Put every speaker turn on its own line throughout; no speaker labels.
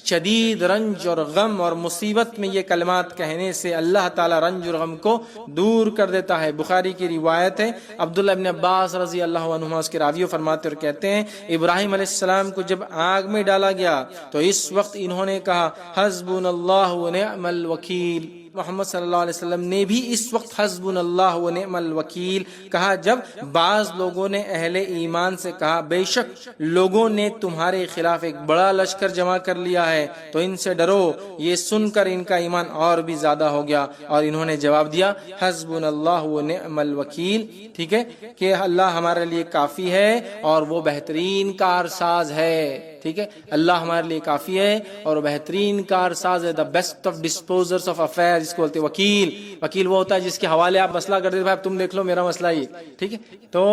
شدید رنج اور غم اور مصیبت میں یہ کلمات کہنے سے اللہ تعالیٰ رنج اور غم کو دور کر دیتا ہے۔ بخاری کی روایت ہے، عبداللہ ابن عباس رضی اللہ عنہما اس کے راوی فرماتے اور کہتے ہیں ابراہیم علیہ السلام کو جب آگ میں ڈالا گیا تو اس وقت انہوں نے کہا حسبنا اللہ ونعم الوکیل۔ محمد صلی اللہ علیہ وسلم نے بھی اس وقت حسبنا اللہ ونعم الوکیل کہا جب بعض لوگوں نے اہل ایمان سے کہا بے شک لوگوں نے تمہارے خلاف ایک بڑا لشکر جمع کر لیا ہے تو ان سے ڈرو۔ یہ سن کر ان کا ایمان اور بھی زیادہ ہو گیا اور انہوں نے جواب دیا حسبنا اللہ ونعم الوکیل، ٹھیک ہے، کہ اللہ ہمارے لیے کافی ہے اور وہ بہترین کارساز ہے، ٹھیک ہے، اللہ ہمارے لیے کافی ہے اور بہترین کارساز ہے، the best of disposers of affair, جس کو بولتے ہیں وکیل۔ وکیل وہ ہوتا ہے جس کے حوالے آپ مسئلہ کر دیتے بھائی تم دیکھ لو میرا مسئلہ یہ، ٹھیک ہے۔ تو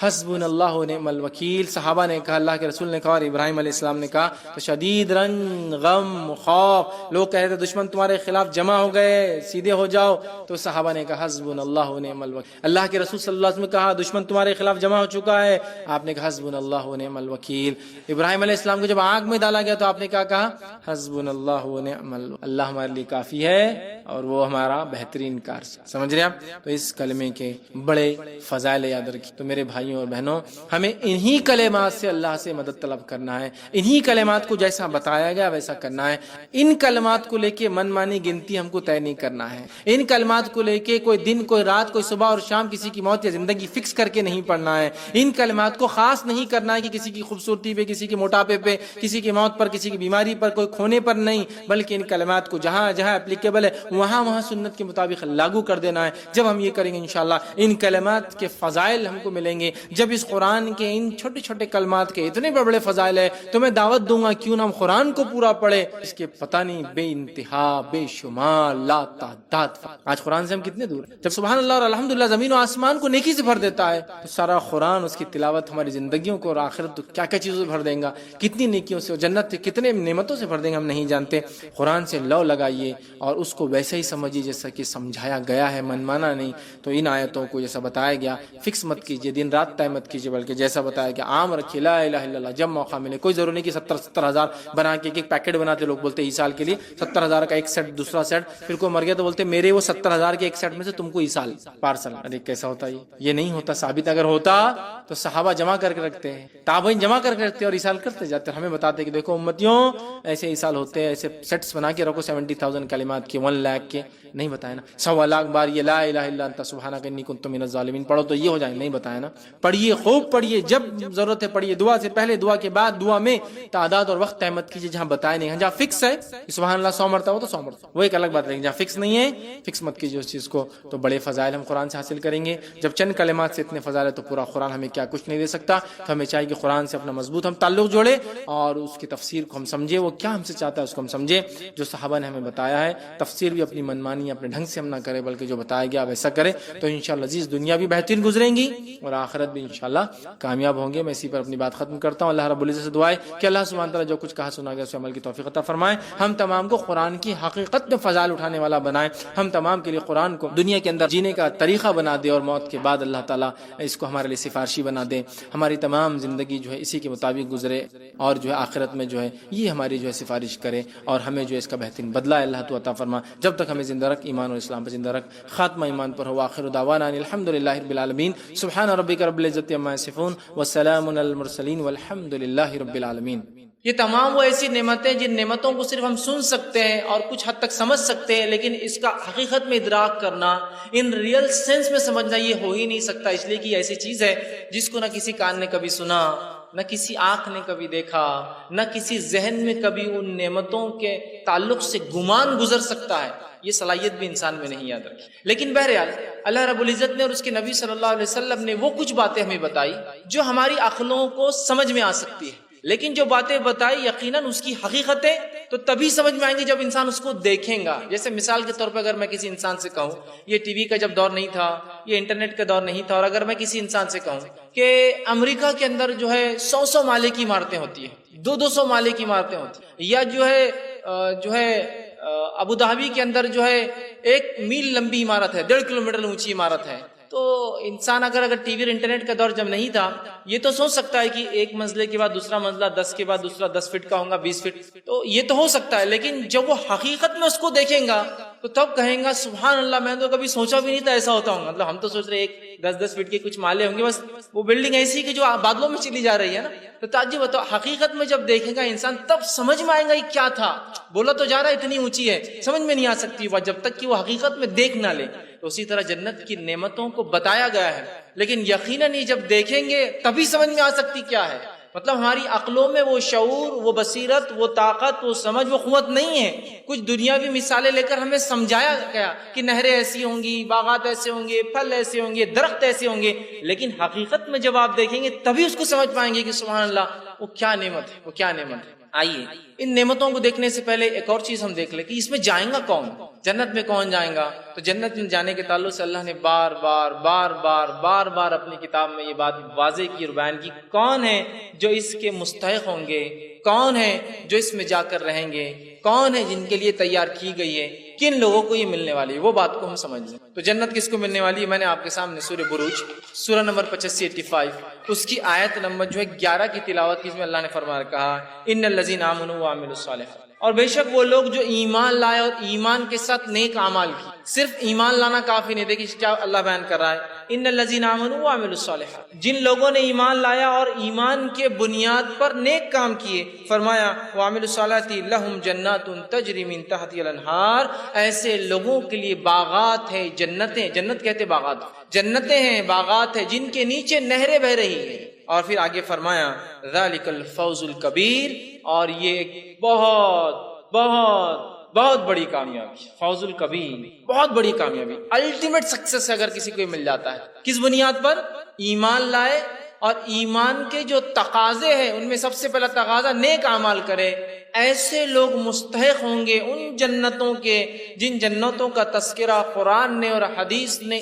حسبنا اللہ ونعم الوکیل صحابہ نے کہا، اللہ کے رسول نے کہا اور ابراہیم علیہ السلام نے کہا تو شدید رنج، غم، خوف، لوگ کہہ رہے تھے دشمن تمہارے خلاف جمع ہو گئے سیدھے ہو جاؤ، تو صحابہ نے کہا حسبنا اللہ ونعم الوکیل۔ اللہ کے رسول صلی اللہ علیہ وسلم نے کہا دشمن تمہارے خلاف جمع ہو چکا ہے، آپ نے کہا حسبنا اللہ ونعم الوکیل۔ ابراہیم علیہ السلام کو جب آگ میں ڈالا گیا تو آپ نے کیا کہا حسبنا اللہ ونعم الوکیل، اللہ ہمارے لیے کافی ہے اور وہ ہمارا بہترین کار۔ سمجھ رہے آپ؟ تو اس کلمے کے بڑے فضائل یاد رکھیں۔ تو میرے بھائیوں اور بہنوں، ہمیں انہی کلمات سے اللہ سے مدد طلب کرنا ہے، انہی کلمات کو جیسا بتایا گیا ویسا کرنا ہے۔ ان کلمات کو لے کے من مانی گنتی ہم کو طے نہیں کرنا ہے، ان کلمات کو لے کے کوئی دن کوئی رات کوئی صبح اور شام کسی کی موت یا زندگی فکس کر کے نہیں پڑھنا ہے، ان کلمات کو خاص نہیں کرنا ہے کہ کسی کی خوبصورتی پہ، کسی کے موٹاپے پہ، کسی کی موت پر، کسی کی بیماری پر، کوئی کھونے پر نہیں، بلکہ ان کلمات کو جہاں جہاں اپلیکیبل ہے وہاں وہاں سنت کے مطابق لاگو کر دینا ہے۔ جب ہم یہ کریں گے انشاءاللہ ان کلمات کے فضائل ہم کو ملیں گے۔ جب اس قرآن کے ان چھوٹے چھوٹے کلمات کے اتنے بڑے فضائل ہے تو میں دعوت دوں گا کیوں نہ ہم قرآن کو پورا پڑھے، اس کے پتہ نہیں بے انتہا، بے شمار، لا تعداد۔ آج قرآن سے ہم کتنے دور ہیں؟ جب سبحان اللہ اور الحمدللہ زمین و آسمان کو نیکی سے بھر دیتا ہے تو سارا قرآن، اس کی تلاوت ہماری زندگیوں کو اور آخرت تو کیا کیا چیزوں سے بھر دیں گا، کتنی نیکیوں سے، جنت کتنے نعمتوں سے بھر دیں گا ہم نہیں جانتے۔ قرآن سے لو لگائیے اور اس کو ویسے ہی سمجھیے جیسا کہ سمجھایا گیا ہے، من مانا نہیں۔ تو ان آیتوں کو جیسا بتایا گیا فکس مت کیجیے، دن رات طے مت کیجیے، بلکہ جیسا بتایا گیا عام رکھیے، لا الہ الا اللہ، جب موقع ملے۔ کوئی ضرور نہیں کہ 70,000 بنا کے ایک پیکٹ بناتے لوگ، بولتے عیسال کے لیے 70,000 کا ایک سیٹ، دوسرا سیٹ، پھر کوئی مر گیا تو بولتے میرے وہ 70,000 کے ایک سیٹ میں سے تم کو عیسال پارسل۔ ارے کیسا ہوتا ہے یہ نہیں ہوتا ثابت۔ اگر ہوتا تو صحابہ جمع کر کے رکھتے ہیں، تابعین جمع کر کے رکھتے اور عیسال کرتے جاتے، ہمیں بتاتے کہ دیکھو امتیوں ایسے عیسال ہوتے ہیں، ایسے سیٹس بنا کے رکھو 70,000 کلمات کے، 1 لاکھ کے، نہیں بتایا نا۔ 1.25 لاکھ بار یہ لا الہ الا انت سبحانک انی کنت من الظالمین پڑھو تو یہ ہو جائے، نہیں بتایا نا۔ پڑھیے، خوب پڑھیے، جب ضرورت ہے پڑھیے، دعا سے پہلے، دعا کے بعد، دعا میں تعداد اور وقت طے مت کیجیے جہاں بتایا نہیں ہے۔ جہاں فکس ہے کہ سبحان اللہ 100 مرتبہ تو 100 مرتبہ، وہ ایک الگ بات رہے گی۔ جہاں فکس نہیں ہے فکس مت کیجیے اس چیز کو۔ تو بڑے فضائل ہم قرآن سے حاصل کریں گے۔ جب چند کلمات سے اتنے فضائل ہے تو پورا قرآن ہمیں کیا کچھ نہیں دے سکتا۔ تو ہمیں چاہیے کہ قرآن سے اپنا مضبوط ہم تعلق جوڑے اور اس کی تفسیر کو ہم سمجھے، وہ کیا ہم سے چاہتا ہے اس کو ہم سمجھے، جو صحابہ نے ہمیں بتایا ہے۔ تفسیر بھی اپنی منمانی اپنے ڈھنگ سے ہم نہ کرے، بلکہ جو بتایا گیا ویسا کرے، تو انشاءاللہ عزیز دنیا بھی بہترین گزریں گی اور آخرت بھی انشاءاللہ کامیاب ہوں گے۔ میں اسی پر اپنی بات ختم کرتا ہوں۔ اللہ رب العزت سے دعا ہے کہ اللہ سبحانہ تعالیٰ جو کچھ کہا سنا گیا اس عمل کی توفیق عطا فرمائے، ہم تمام کو قرآن کی حقیقت میں فضائل اٹھانے والا بنائے، ہم تمام کے لیے قرآن کو دنیا کے اندر جینے کا طریقہ بنا دے اور موت کے بعد اللہ تعالیٰ اس کو ہمارے لیے سفارشی بنا دے، ہماری تمام زندگی جو ہے اسی کے مطابق گزرے اور جو ہے آخرت میں جو ہے یہ ہماری جو ہے سفارش کرے اور ہمیں جو ہے اس کا بہترین بدلہ اللہ تو عطا فرما۔ جب تک ہمیں زندہ رکھ، ایمان اور اسلام پر زندہ رکھ، خاتمہ ایمان پر ہو۔ آخر دعوانا الحمدللہ رب العالمین، سبحان ربک رب العزت عما یصفون وسلام علی المرسلین والحمدللہ رب العالمین۔ یہ تمام وہ ایسی نعمتیں جن نعمتوں کو صرف ہم سن سکتے ہیں اور کچھ حد تک سمجھ سکتے ہیں، لیکن اس کا حقیقت میں ادراک کرنا، ان ریئل سینس میں سمجھنا یہ ہو ہی نہیں سکتا، اس لیے کہ یہ ایسی چیز ہے جس کو نہ کسی کان نے کبھی سنا، نہ کسی آنکھ نے کبھی دیکھا، نہ کسی ذہن میں کبھی ان نعمتوں کے تعلق سے گمان گزر سکتا ہے۔ یہ صلاحیت بھی انسان میں نہیں یاد رکھی۔ لیکن بہرحال اللہ رب العزت نے اور اس کے نبی صلی اللہ علیہ وسلم نے وہ کچھ باتیں ہمیں بتائی جو ہماری عقلوں کو سمجھ میں آ سکتی ہے، لیکن جو باتیں بتائی یقیناً اس کی حقیقتیں تو تبھی سمجھ میں آئیں گی جب انسان اس کو دیکھیں گا۔ جیسے مثال کے طور پر اگر میں کسی انسان سے کہوں، یہ ٹی وی کا جب دور نہیں تھا، یہ انٹرنیٹ کا دور نہیں تھا، اور اگر میں کسی انسان سے کہوں کہ امریکہ کے اندر جو ہے 100 مالے کی عمارتیں ہوتی ہیں، 200 مالے کی عمارتیں ہوتی ہیں، یا جو ہے ابو ظہبی کے اندر جو ہے 1 میل لمبی عمارت ہے، 1.5 کلومیٹر اونچی عمارت ہے، تو انسان اگر ٹی وی اور انٹرنیٹ کا دور جب نہیں تھا، یہ تو سوچ سکتا ہے کہ ایک منزلے کے بعد دوسرا منزلہ، 10 کے بعد دوسرا 10 فٹ کا ہوگا، 20 فٹ، تو یہ تو ہو سکتا ہے، لیکن جب وہ حقیقت میں اس کو دیکھیں گا تو تب کہیں گا سبحان اللہ، میں تو کبھی سوچا بھی نہیں تھا ایسا ہوتا ہوگا. مطلب ہم تو سوچ رہے ایک 10 فٹ کے کچھ مالے ہوں گے، بس وہ بلڈنگ ایسی کہ جو بادلوں میں چلی جا رہی ہے نا. تو تعجب ہوتا، حقیقت میں جب دیکھے گا انسان تب سمجھ میں آئے گا یہ کیا تھا. بولا تو جا رہا ہے اتنی اونچی ہے، سمجھ میں نہیں آ سکتی بات جب تک کہ وہ حقیقت میں دیکھ نہ لے. تو اسی طرح جنت کی نعمتوں کو بتایا گیا ہے، لیکن یقیناً یہ جب دیکھیں گے تبھی سمجھ میں آ سکتی کیا ہے. مطلب ہماری عقلوں میں وہ شعور، وہ بصیرت، وہ طاقت، وہ سمجھ، وہ قوت نہیں ہے. کچھ دنیاوی مثالیں لے کر ہمیں سمجھایا گیا کہ نہریں ایسی ہوں گی، باغات ایسے ہوں گے، پھل ایسے ہوں گے، درخت ایسے ہوں گے، لیکن حقیقت میں جب آپ دیکھیں گے تبھی اس کو سمجھ پائیں گے کہ سبحان اللہ وہ کیا نعمت ہے، وہ کیا نعمت ہے. آئیے ان نعمتوں کو دیکھنے سے پہلے ایک اور چیز ہم دیکھ لیں کہ اس میں جائیں گا کون، جنت میں کون جائیں گا. تو جنت میں جانے کے تعلق سے اللہ نے بار بار اپنی کتاب میں یہ بات واضح کی اور بیان کی. کون ہے جو اس کے مستحق ہوں گے، کون ہے جو اس میں جا کر رہیں گے، کون ہے جن کے لیے تیار کی گئی ہے، کن لوگوں کو یہ ملنے والی ہے، وہ بات کو ہم سمجھ لیں. تو جنت کس کو ملنے والی ہے، میں نے آپ کے سامنے سورہ بروج سورہ نمبر 85 اس کی آیت نمبر 11 کی تلاوت کی. اس میں اللہ نے فرمایا کہا ان الذین آمنوا وعملوا الصالحات، اور بے شک وہ لوگ جو ایمان لائے اور ایمان کے ساتھ نیک اعمال کی. صرف ایمان لانا کافی نہیں، دیکھیے کیا اللہ بیان کر رہا ہے، ان الذین آمنوا وعملوا الصالحات، جن لوگوں نے ایمان لایا اور ایمان کے بنیاد پر نیک کام کیے. فرمایا وعملوا الصالحات لہم جنات تجری من تحتها الانہار، ایسے لوگوں کے لیے باغات ہیں، جنتیں، جنت کہتے باغات، جنتیں ہیں، باغات ہیں جن کے نیچے نہریں بہ رہی ہیں. اور پھر آگے فرمایا ذالک الفوز الکبیر، اور یہ ایک بہت بڑی کامیابی، فوز الکبیر، بہت بڑی کامیابی، الٹیمیٹ سکسیس اگر کسی کو مل جاتا ہے. کس بنیاد پر؟ ایمان لائے اور ایمان کے جو تقاضے ہیں ان میں سب سے پہلا تقاضا نیک اعمال کرے. ایسے لوگ مستحق ہوں گے ان جنتوں کے جن جنتوں کا تذکرہ قرآن نے اور حدیث نے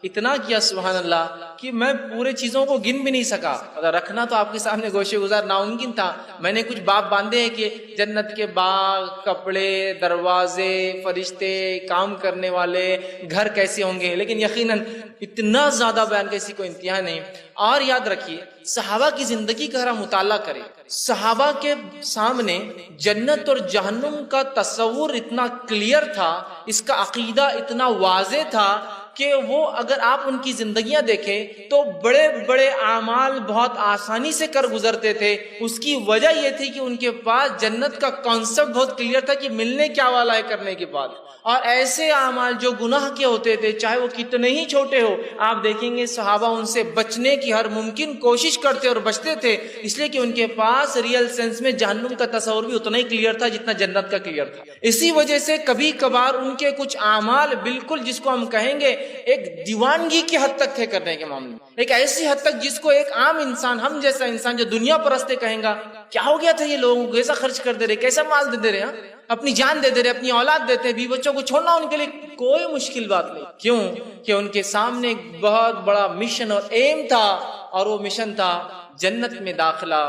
اتنا کیا سبحان اللہ کہ میں پورے چیزوں کو گن بھی نہیں سکا. اگر رکھنا تو آپ کے سامنے گوشے گزار ناممکن تھا. میں نے کچھ باب باندھے ہیں کہ جنت کے باغ، کپڑے، دروازے، فرشتے، کام کرنے والے، گھر کیسے ہوں گے، لیکن یقیناً اتنا زیادہ بیان کسی کو انتہا نہیں. اور یاد رکھیے صحابہ کی زندگی کا مطالعہ کریں، صحابہ کے سامنے جنت اور جہنم کا تصور اتنا کلیئر تھا، اس کا عقیدہ اتنا واضح تھا کہ وہ اگر آپ ان کی زندگیاں دیکھیں تو بڑے بڑے اعمال بہت آسانی سے کر گزرتے تھے. اس کی وجہ یہ تھی کہ ان کے پاس جنت کا کانسیپٹ بہت کلیئر تھا کہ ملنے کیا والا ہے کرنے کے بعد. اور ایسے اعمال جو گناہ کے ہوتے تھے چاہے وہ کتنے ہی چھوٹے ہو، آپ دیکھیں گے صحابہ ان سے بچنے کی ہر ممکن کوشش کرتے اور بچتے تھے، اس لیے کہ ان کے پاس ریئل سینس میں جہنم کا تصور بھی اتنا ہی کلیئر تھا جتنا جنت کا کلیئر تھا. اسی وجہ سے کبھی کبھار ان کے کچھ اعمال بالکل جس کو ہم کہیں گے ایک دیوانگی کی حد تک تھے کرنے کے معاملے میں، ایک ایسی حد تک جس کو ایک عام انسان، ہم جیسا انسان جو دنیا پرستے کہیں گا کیا ہو گیا تھا یہ لوگوں کو، کیسا خرچ کر دے رہے، کیسا مال دے رہے، اپنی جان دے رہے، اپنی اولاد دیتے، بیوی بچوں کو چھوڑنا ان کے لیے کوئی مشکل بات نہیں. کیوں کہ ان کے سامنے ایک بہت بڑا مشن اور ایم تھا، اور وہ مشن تھا جنت میں داخلہ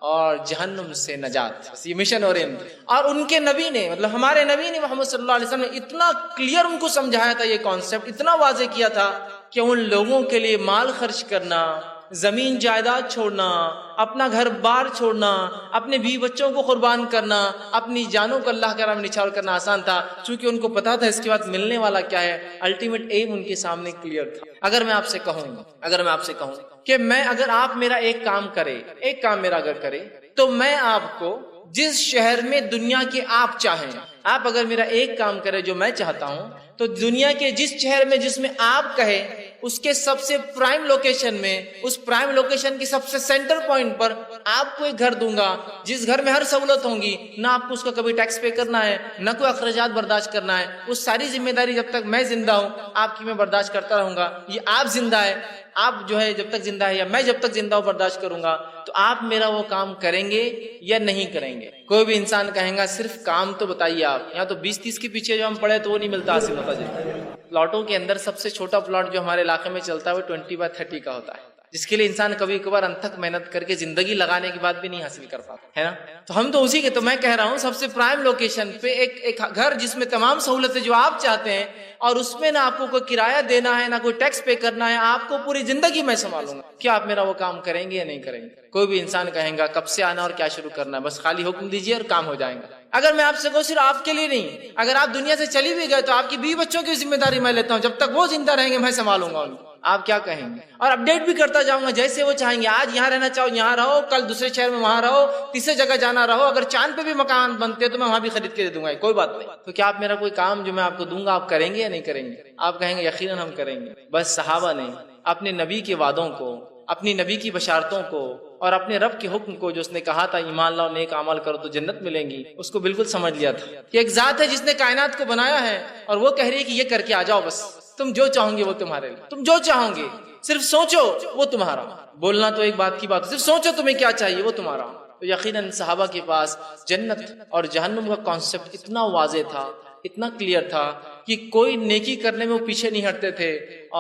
اور جہنم سے نجات. یہ مشن اور ایم، اور ان کے نبی نے، مطلب ہمارے نبی نے محمد صلی اللہ علیہ وسلم نے اتنا کلیئر ان کو سمجھایا تھا، یہ کانسیپٹ اتنا واضح کیا تھا کہ ان لوگوں کے لیے مال خرچ کرنا، زمین جائیداد چھوڑنا، اپنا گھر بار چھوڑنا، اپنے بیوی بچوں کو قربان کرنا، اپنی جانوں کو اللہ کے راہ میں نچھاور کرنا آسان تھا، چونکہ ان کو پتا تھا اس کے بعد ملنے والا کیا ہے. الٹیمیٹ ایم ان کے سامنے کلیئر تھا. اگر میں آپ سے کہوں کہ میں اگر آپ میرا ایک کام میرا اگر کرے تو میں آپ کو جس شہر میں دنیا کے آپ چاہیں، آپ اگر میرا ایک کام کرے جو میں چاہتا ہوں تو دنیا کے جس شہر میں جس میں آپ کہے اس کے سب سے پرائم لوکیشن میں، اس پرائم لوکیشن کی سب سے سینٹر پوائنٹ پر آپ کو ایک گھر دوں گا جس گھر میں ہر سہولت ہوں گی، نہ آپ کو اس کا کبھی ٹیکس پے کرنا ہے، نہ کوئی اخراجات برداشت کرنا ہے. اس ساری ذمہ داری جب تک میں زندہ ہوں آپ کی میں برداشت کرتا رہوں گا. یہ آپ زندہ ہے، آپ جو ہے جب تک زندہ ہے یا میں جب تک زندہ ہوں برداشت کروں گا. تو آپ میرا وہ کام کریں گے یا نہیں کریں گے؟ کوئی بھی انسان کہیں گا صرف کام تو بتائیے آپ. یہاں تو 20-30 کے پیچھے جو ہم پڑے تو وہ نہیں ملتا حاصل ہوتا. پلاٹوں کے اندر سب سے چھوٹا پلاٹ جو ہمارے علاقے میں چلتا ہے وہ 20x30 کا ہوتا ہے، جس کے لیے انسان کبھی کبھار انتھک محنت کر کے زندگی لگانے کے بعد بھی نہیں حاصل کر پاتا ہے نا. تو ہم تو اسی کے، تو میں کہہ رہا ہوں سب سے پرائم لوکیشن پہ ایک گھر جس میں تمام سہولتیں جو آپ چاہتے ہیں، اور اس میں نہ آپ کو کوئی کرایہ دینا ہے، نہ کوئی ٹیکس پے کرنا ہے، آپ کو پوری زندگی میں سنبھالوں گا. کیا آپ میرا وہ کام کریں گے یا نہیں کریں گے؟ کوئی بھی انسان کہیں گا کب سے آنا اور کیا شروع کرنا ہے، بس خالی حکم دیجیے اور کام ہو جائیں گا. اگر میں آپ سے کہوں صرف آپ کے لیے نہیں، اگر آپ دنیا سے چلی بھی گئے تو آپ کی بیوی بچوں کی ذمہ داری میں لیتا ہوں، جب تک وہ زندہ رہیں گے میں سنبھالوں گا ان کو. آپ کیا کہیں گے؟ اور اپڈیٹ بھی کرتا جاؤں گا جیسے وہ چاہیں گے. آج یہاں رہنا چاہو یہاں رہو، کل دوسرے شہر میں وہاں رہو، تیسرے جگہ جانا رہو، اگر چاند پہ بھی مکان بنتے ہیں تو میں وہاں بھی خرید کے دے دوں گا، کوئی بات نہیں. تو کیا آپ میرا کوئی کام جو میں آپ کو دوں گا آپ کریں گے یا نہیں کریں گے؟ آپ کہیں گے یقیناً ہم کریں گے. بس صحابہ نے اپنے نبی کے وعدوں کو، اپنی نبی کی بشارتوں کو، اور اپنے رب کے حکم کو جو اس نے کہا تھا ایمان لاؤ نیک عمل کرو تو جنت ملیں گی، اس کو بالکل سمجھ لیا تھا کہ ایک ذات ہے جس نے کائنات کو بنایا ہے اور وہ کہہ رہی ہے کہ یہ کر کے آ جاؤ، بس تم جو چاہو گے وہ تمہارے لیے، تم جو چاہو گے صرف سوچو وہ تمہارا. بولنا تو ایک بات کی بات، صرف سوچو تمہیں کیا چاہیے وہ تمہارا. تو یقیناً صحابہ کے پاس جنت اور جہنم کا کانسیپٹ اتنا واضح تھا، اتنا کلیئر تھا کہ کوئی نیکی کرنے میں وہ پیچھے نہیں ہٹتے تھے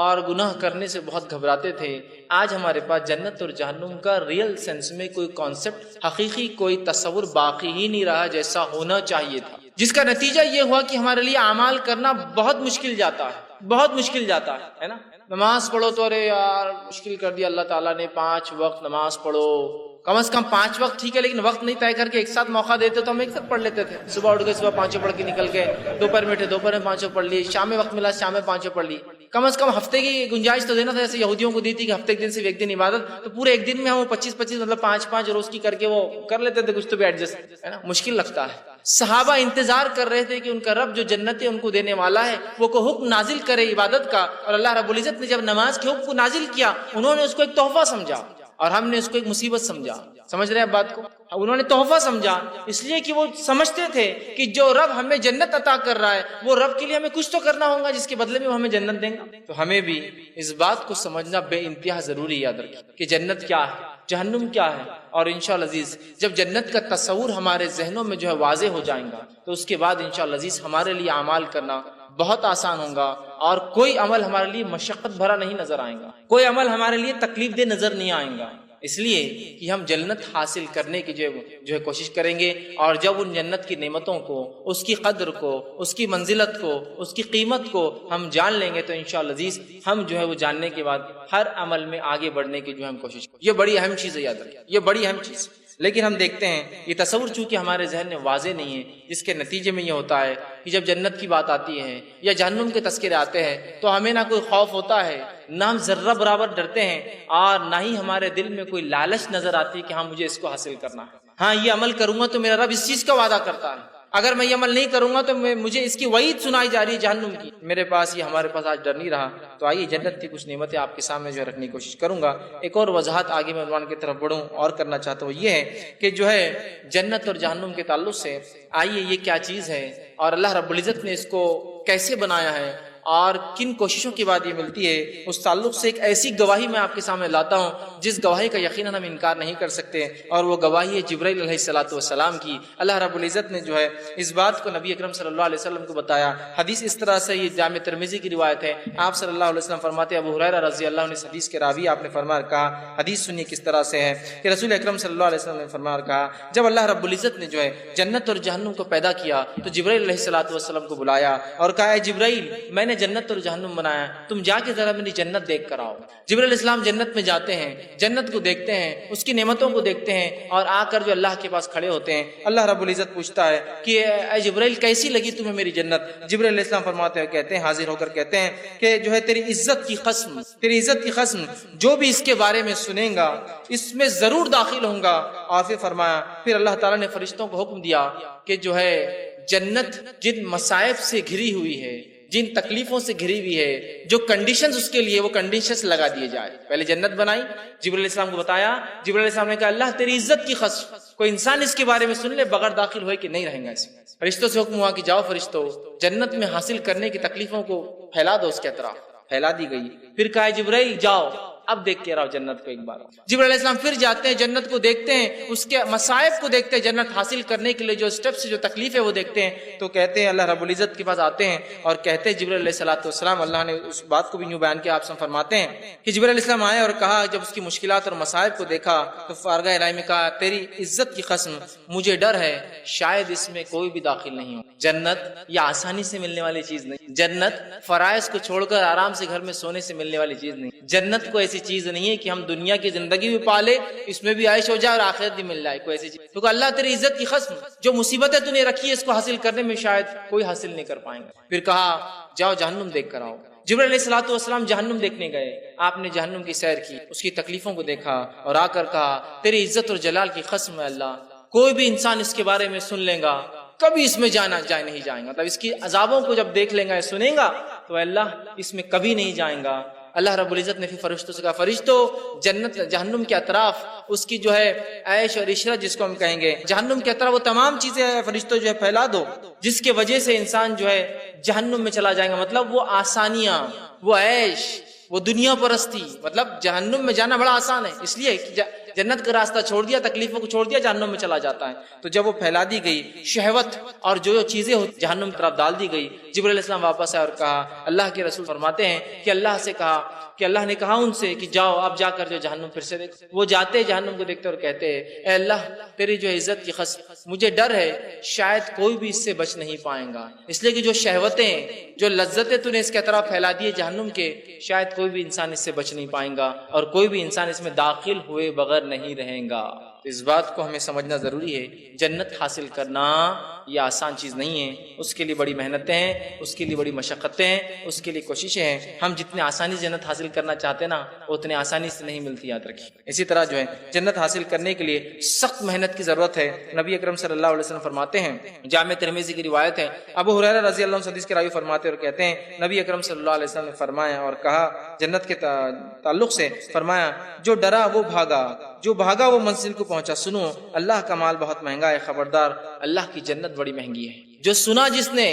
اور گناہ کرنے سے بہت گھبراتے تھے. آج ہمارے پاس جنت اور جہنم کا ریئل سینس میں کوئی کانسیپٹ، حقیقی کوئی تصور باقی ہی نہیں رہا جیسا ہونا چاہیے تھا، جس کا نتیجہ یہ ہوا کہ ہمارے لیے اعمال کرنا بہت مشکل جاتا ہے، بہت مشکل جاتا ہے نا. نماز پڑھو تو ارے یار مشکل کر دیا اللہ تعالیٰ نے، 5 وقت نماز پڑھو، کم از کم 5 وقت ٹھیک ہے، لیکن وقت نہیں طے کر کے ایک ساتھ موقع دیتے تو ہم ایک ساتھ پڑھ لیتے تھے. صبح اٹھ گئے صبح 5 پڑھ کے نکل گئے، دوپہر میں اٹھے دوپہر میں 5 پڑھ لی، شام میں وقت ملا شام میں 5 پڑھ لی. کم از کم ہفتے کی گنجائش تو دینا تھا، جیسے یہودیوں کو دی تھی کہ ہفتے کے دن صرف ایک دن عبادت، تو پورے ایک دن میں ہم 25 مطلب 5 روز کی کر کے وہ کر لیتے تھے کچھ تو بھی ایڈجسٹ، ہے نا. مشکل لگتا ہے. صحابہ انتظار کر رہے تھے کہ ان کا رب جو جنتیں ان کو دینے والا ہے وہ کو حکم نازل کرے عبادت کا، اور اللہ رب العزت نے جب نماز کے حکم کو نازل کیا انہوں نے اس کو ایک تحفہ سمجھا اور ہم نے اس کو ایک مصیبت سمجھا. سمجھ رہے ہیں بات کو؟ انہوں نے تحفہ سمجھا اس لیے کہ وہ سمجھتے تھے کہ جو رب ہمیں جنت عطا کر رہا ہے وہ رب کے لیے ہمیں کچھ تو کرنا ہوگا جس کے بدلے میں وہ ہمیں جنت دیں گا. تو ہمیں بھی اس بات کو سمجھنا بے انتہا ضروری یاد رکھیں کہ جنت کیا ہے، جہنم کیا ہے. اور انشاءاللہ عزیز جب جنت کا تصور ہمارے ذہنوں میں جو ہے واضح ہو جائیں گا تو اس کے بعد انشاءاللہ عزیز ہمارے لیے اعمال کرنا بہت آسان ہوگا، اور کوئی عمل ہمارے لیے مشقت بھرا نہیں نظر آئے گا، کوئی عمل ہمارے لیے تکلیف دہ نظر نہیں آئے گا. اس لیے کہ ہم جنت حاصل کرنے کی جو ہے کوشش کریں گے، اور جب ان جنت کی نعمتوں کو، اس کی قدر کو، اس کی منزلت کو، اس کی قیمت کو ہم جان لیں گے تو انشاءاللہ عزیز ہم جو ہے وہ جاننے کے بعد ہر عمل میں آگے بڑھنے کی جو ہے ہم کوشش کریں. یہ بڑی اہم چیز ہے، یاد رکھیں یہ بڑی اہم چیز. لیکن ہم دیکھتے ہیں یہ تصور چونکہ ہمارے ذہن میں واضح نہیں ہے، جس کے نتیجے میں یہ ہوتا ہے کہ جب جنت کی بات آتی ہے یا جہنم کے تذکرے آتے ہیں تو ہمیں نہ کوئی خوف ہوتا ہے، نہ ہم ذرہ برابر ڈرتے ہیں، اور نہ ہی ہمارے دل میں کوئی لالچ نظر آتی کہ ہاں مجھے اس کو حاصل کرنا ہے، ہاں یہ عمل کروں گا تو میرا رب اس چیز کا وعدہ کرتا ہے، اگر میں یہ عمل نہیں کروں گا تو مجھے اس کی وعید سنائی جا رہی ہے جہنم کی. میرے پاس یہ ہمارے پاس آج ڈر نہیں رہا. تو آئیے جنت کی کچھ نعمتیں آپ کے سامنے جو ہے رکھنے کی کوشش کروں گا. ایک اور وضاحت آگے میں عنوان کی طرف بڑھوں اور کرنا چاہتا ہوں، یہ ہے کہ جو ہے جنت اور جہنم کے تعلق سے آئیے یہ کیا چیز ہے اور اللہ رب العزت نے اس کو کیسے بنایا ہے اور کن کوششوں کے بعد یہ ملتی ہے، اس تعلق سے ایک ایسی گواہی میں آپ کے سامنے لاتا ہوں جس گواہی کا یقیناً ہم انکار نہیں کر سکتے، اور وہ گواہی ہے جبرائیل علیہ الصلوۃ والسلام کی. اللہ رب العزت نے جو ہے اس بات کو نبی اکرم صلی اللہ علیہ وسلم کو بتایا. حدیث اس طرح سے، یہ جامع ترمذی کی روایت ہے، آپ صلی اللہ علیہ وسلم فرماتے ہیں، ابو ہریرہ رضی اللہ عنہ اس حدیث کے راوی آپ نے فرمایا کہا، حدیث سنیے کس طرح سے ہے کہ رسول اکرم صلی اللہ علیہ وسلم نے فرمایا کہا، جب اللہ رب العزت نے جو ہے جنت اور جہنم کو پیدا کیا تو جبرائیل علیہ الصلوۃ والسلام کو بلایا اور کہا، اے جبرائیل میں نے جنت اور جہنم بنایا، تم جا کے ذرا میری جنت دیکھ کر آؤ. جبرائیل علیہ السلام جنت میں جاتے ہیں، جنت کو دیکھتے ہیں، اس کی نعمتوں کو دیکھتے ہیں، اور آ کر جو اللہ کے پاس کھڑے ہوتے ہیں. اللہ رب العزت پوچھتا ہے کہ اے جبرائیل کیسی لگی تمہیں میری جنت؟ جبرائیل علیہ السلام فرماتے ہیں، کہتے ہیں حاضر ہو کر کہتے ہیں کہ جو ہے تیری عزت کی قسم، تیری عزت کی قسم، جو بھی اس کے بارے میں سنیں گا اس میں ضرور داخل ہوں گا. اور پھر فرمایا، پھر اللہ تعالیٰ نے فرشتوں کو حکم دیا کہ جو ہے جنت جن مصائب سے گھری ہوئی ہے، جن تکلیفوں سے گھری ہوئی ہے، جو کنڈیشنز اس کے لیے وہ کنڈیشنز لگا دیے جائے. پہلے جنت بنائی، جبرائیل علیہ السلام کو بتایا، جبرائیل علیہ السلام نے کہا اللہ تیری عزت کی قسم کوئی انسان اس کے بارے میں سن لے بغیر داخل ہوئے کہ نہیں رہیں گا اس میں. فرشتوں سے حکم ہوا کہ جاؤ فرشتوں جنت میں حاصل کرنے کی تکلیفوں کو پھیلا دو، اس کے اطراف پھیلا دی گئی. پھر کہا جبرائیل جاؤ اب دیکھ کے رہو جنت کو ایک بار. جبرائیل علیہ السلام پھر جاتے ہیں, جنت کو دیکھتے ہیں, اس کے مصائب کو دیکھتے ہیں, جنت حاصل کرنے کے لیے جو سٹیپس جو تکلیف ہے وہ دیکھتے ہیں, تو کہتے ہیں اللہ رب العزت کے پاس آتے ہیں اور کہتے ہیں جبرائیل علیہ السلام, اللہ نے اس بات کو بھی یوں بیان کیا, آپ سب فرماتے ہیں کہ جبرائیل علیہ السلام آئے اور کہا, جب اس کی مشکلات اور مصائب کو دیکھا تو فارغہ الہی میں کہا تیری عزت کی قسم مجھے ڈر ہے شاید اس میں کوئی بھی داخل نہیں ہو. جنت یہ آسانی سے ملنے والی چیز نہیں, جنت فرائض کو چھوڑ کر آرام سے گھر میں سونے سے ملنے والی چیز نہیں. جنت کو ایسی چیز نہیں ہے کہ ہم دنیا کی زندگی بھی پالے, اس میں بھی عائش ہو جائے اور آخرت بھی مل جائے, کوئی ایسی چیز. کیونکہ اللہ تیری عزت کی قسم جو مصیبتیں تو نے رکھی ہے اس کو حاصل کرنے میں شاید کوئی حاصل نہیں کر پائیں گے. پھر کہا جاؤ جہنم دیکھ کر آؤ. جبرائیل علیہ السلام جہنم دیکھنے گئے, آپ نے جہنم کی سیر کی, اس کی تکلیفوں کو دیکھا اور آ کر کہا تیری عزت اور جلال کی قسم ہے اللہ, کوئی بھی انسان اس کے بارے میں سن لے گا کبھی اس میں نہیں جائیں گا, مطلب اس کی عذابوں کو جب دیکھ لیں گا سنیں گا تو اللہ اس میں کبھی نہیں جائیں گا. اللہ رب العزت نے پھر فرشتوں سے کہا فرشتوں جنت جہنم کے اطراف اس کی جو ہے عیش اور عشرت جس کو ہم کہیں گے, جہنم کے اطراف وہ تمام چیزیں فرشتوں جو ہے پھیلا دو جس کی وجہ سے انسان جو ہے جہنم میں چلا جائے گا. مطلب وہ آسانیاں, وہ عیش, وہ دنیا پرستی, مطلب جہنم میں جانا بڑا آسان ہے, اس لیے کہ جنت کا راستہ چھوڑ دیا, تکلیفوں کو چھوڑ دیا, جہنم میں چلا جاتا ہے. تو جب وہ پھیلا دی گئی شہوت اور جو چیزیں جہنم کی طرف ڈال دی گئی, جبرائیل علیہ السلام واپس آئے اور کہا, اللہ کے رسول فرماتے ہیں کہ اللہ سے کہا کہ اللہ نے کہا ان سے کہ جاؤ اب جا کر جو جہنم پھر سے دیکھ. وہ جاتے جہنم کو دیکھتے اور کہتے اے اللہ تیری جو عزت کی قسم مجھے ڈر ہے شاید کوئی بھی اس سے بچ نہیں پائیں گا, اس لیے کہ جو شہوتیں جو لذتیں تو نے اس کے طرف پھیلا دیے جہنم کے, شاید کوئی بھی انسان اس سے بچ نہیں پائیں گا اور کوئی بھی انسان اس میں داخل ہوئے بغیر نہیں رہیں گا. اس بات کو ہمیں سمجھنا ضروری ہے, جنت حاصل کرنا یہ آسان چیز نہیں ہے, اس کے لیے بڑی محنتیں ہیں, اس کے لیے بڑی مشقتیں ہیں, اس کے لیے کوششیں ہیں. ہم جتنے آسانی سے جنت حاصل کرنا چاہتے ہیں نا اتنے آسانی سے نہیں ملتی, یاد رکھیے. اسی طرح جو ہے جنت حاصل کرنے کے لیے سخت محنت کی ضرورت ہے. نبی اکرم صلی اللہ علیہ وسلم فرماتے ہیں, جامع ترمذی کی روایت ہے, ابو ہریرہ رضی اللہ عنہ حدیث کے راوی فرماتے اور کہتے ہیں نبی اکرم صلی اللہ علیہ وسلم نے فرمایا اور کہا جنت کے تعلق سے, فرمایا جو ڈرا وہ بھاگا, جو بھاگا وہ منزل کو پہنچا. سنو اللہ کا مال بہت مہنگا ہے, خبردار اللہ کی جنت بڑی مہنگی ہے. جو سنا جس نے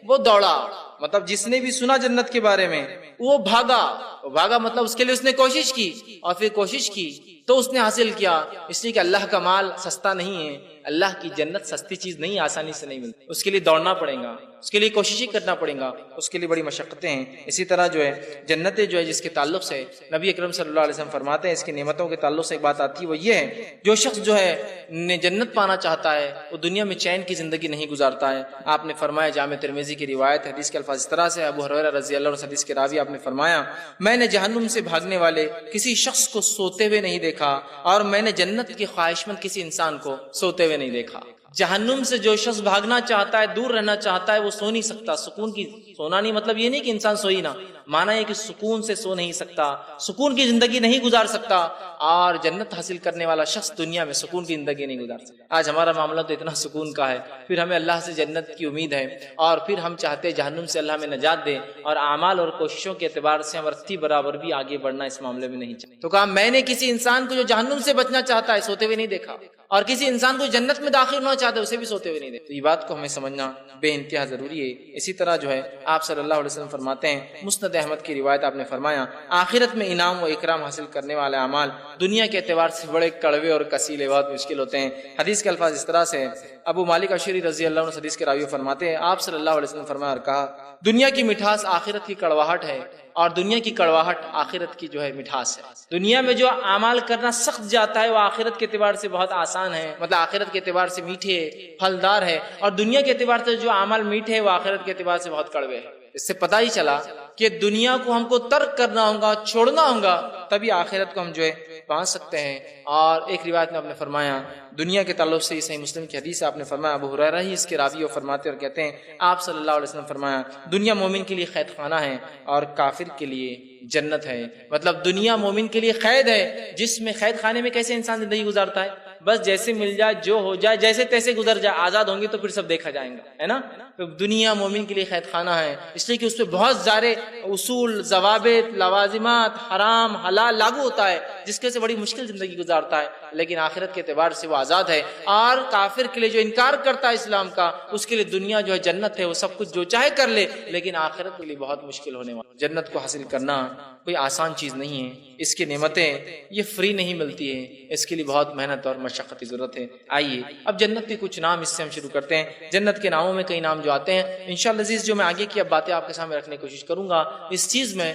وہ دوڑا, مطلب جس نے بھی سنا جنت کے بارے میں وہ بھاگا مطلب اس کے لیے اس نے کوشش کی اور پھر کوشش کی تو اس نے حاصل کیا. اس لیے کہ اللہ کا مال سستا نہیں ہے, اللہ کی جنت سستی چیز نہیں, آسانی سے نہیں ملتی. اس کے لیے دوڑنا پڑے گا, اس کے لیے کوشش کرنا پڑے گا, اس کے لیے بڑی مشقتیں ہیں. اسی طرح جو ہے جنتیں جو ہے جس کے تعلق سے نبی اکرم صلی اللہ علیہ وسلم فرماتے ہیں اس کی نعمتوں کے تعلق سے ایک بات آتی ہے, وہ یہ ہے جو شخص جو ہے جنت پانا چاہتا ہے وہ دنیا میں چین کی زندگی نہیں گزارتا ہے. آپ نے فرمایا, جامع ترمذی کی روایت حدیث کے الفاظ اس طرح سے, ابو ہریرہ رضی اللہ عنہ حدیث کے راوی آپ نے فرمایا میں نے جہنم سے بھاگنے والے کسی شخص کو سوتے ہوئے نہیں دیکھا اور میں نے جنت کی خواہشمند کسی انسان کو سوتے ہوئے نہیں دیکھا. جہنم سے جو شخص بھاگنا چاہتا ہے, دور رہنا چاہتا ہے, وہ سو نہیں سکتا. سکون کی سونا نہیں مطلب یہ نہیں کہ انسان سوئی نہ, مانا ہے کہ سکون سے سو نہیں سکتا, سکون کی زندگی نہیں گزار سکتا. اور جنت حاصل کرنے والا شخص دنیا میں سکون کی زندگی نہیں گزار سکتا. آج ہمارا معاملہ تو اتنا سکون کا ہے, پھر ہمیں اللہ سے جنت کی امید ہے اور پھر ہم چاہتے ہیں جہنم سے اللہ ہمیں نجات دے, اور اعمال اور کوششوں کے اعتبار سے ہم رتی برابر بھی آگے بڑھنا اس معاملے میں نہیں چاہتے. تو کہا میں نے کسی انسان کو جو جہنم سے بچنا چاہتا ہے سوتے ہوئے نہیں دیکھا, اور کسی انسان کو جنت میں داخل ہونا چاہتا ہے اسے بھی سوتے ہوئے نہیں دیکھا. تو یہ بات کو ہمیں سمجھنا بے انتہا ضروری ہے. اسی طرح جو ہے آپ صلی اللہ علیہ وسلم فرماتے ہیں, مسند احمد کی روایت آپ نے فرمایا آخرت میں انعام و اکرام حاصل کرنے والے اعمال دنیا کے اعتبار سے بڑے کڑوے اور کسیلے, بہت مشکل ہوتے ہیں. حدیث کے الفاظ اس طرح سے, ابو مالک اشعری رضی اللہ عنہ حدیث کے راوی فرماتے ہیں آپ صلی اللہ علیہ وسلم فرمایا اور کہا دنیا کی مٹھاس آخرت کی کڑواہٹ ہے اور دنیا کی کڑواہٹ آخرت کی جو ہے مٹھاس ہے. دنیا میں جو اعمال کرنا سخت جاتا ہے وہ آخرت کے اعتبار سے بہت آسان ہے, مطلب آخرت کے اعتبار سے میٹھے پھلدار ہے, اور دنیا کے اعتبار سے جو اعمال میٹھے وہ آخرت کے اعتبار سے بہت کڑوے ہیں. اس سے پتہ ہی چلا کہ دنیا کو ہم کو ترک کرنا ہوگا, چھوڑنا ہوگا, تبھی آخرت کو ہم جو ہے پا سکتے ہیں. اور ایک روایت میں آپ نے فرمایا دنیا کے تعلق سے, صحیح مسلم کی حدیث آپ نے فرمایا, ابو ہریرہ ہی اس کے راوی فرماتے اور کہتے ہیں آپ صلی اللہ علیہ وسلم فرمایا دنیا مومن کے لیے قید خانہ ہے اور کافر کے لیے جنت ہے. مطلب دنیا مومن کے لیے قید ہے, جس میں قید خانے میں کیسے انسان زندگی گزارتا ہے, بس جیسے مل جائے جو ہو جائے جیسے تیسے گزر جائے, آزاد ہوں گے تو پھر سب دیکھا جائیں گا, ہے نا. تو دنیا مومن کے لیے قید خانہ ہے, اس لیے کہ اس پہ بہت سارے اصول, ضوابط, لوازمات, حرام حلال لاگو ہوتا ہے, جس کے سے بڑی مشکل زندگی گزارتا ہے. لیکن آخرت کے اعتبار سے وہ آزاد ہے. اور کافر کے لیے جو انکار کرتا ہے اسلام کا, اس کے لیے دنیا جو ہے جنت ہے, وہ سب کچھ جو چاہے کر لے, لیکن آخرت کے لیے بہت مشکل ہونے والا. جنت کو حاصل کرنا کوئی آسان چیز نہیں ہے, اس کی نعمتیں یہ فری نہیں ملتی ہیں, اس کے لیے بہت محنت اور مشقت کی ضرورت ہے. آئیے اب جنت کے کچھ نام اس سے ہم شروع کرتے ہیں. جنت کے ناموں میں کئی نام جو آتے ہیں انشاءاللہ عزیز, جو میں آگے کی اب باتیں آپ کے سامنے رکھنے کی کوشش کروں گا. اس چیز میں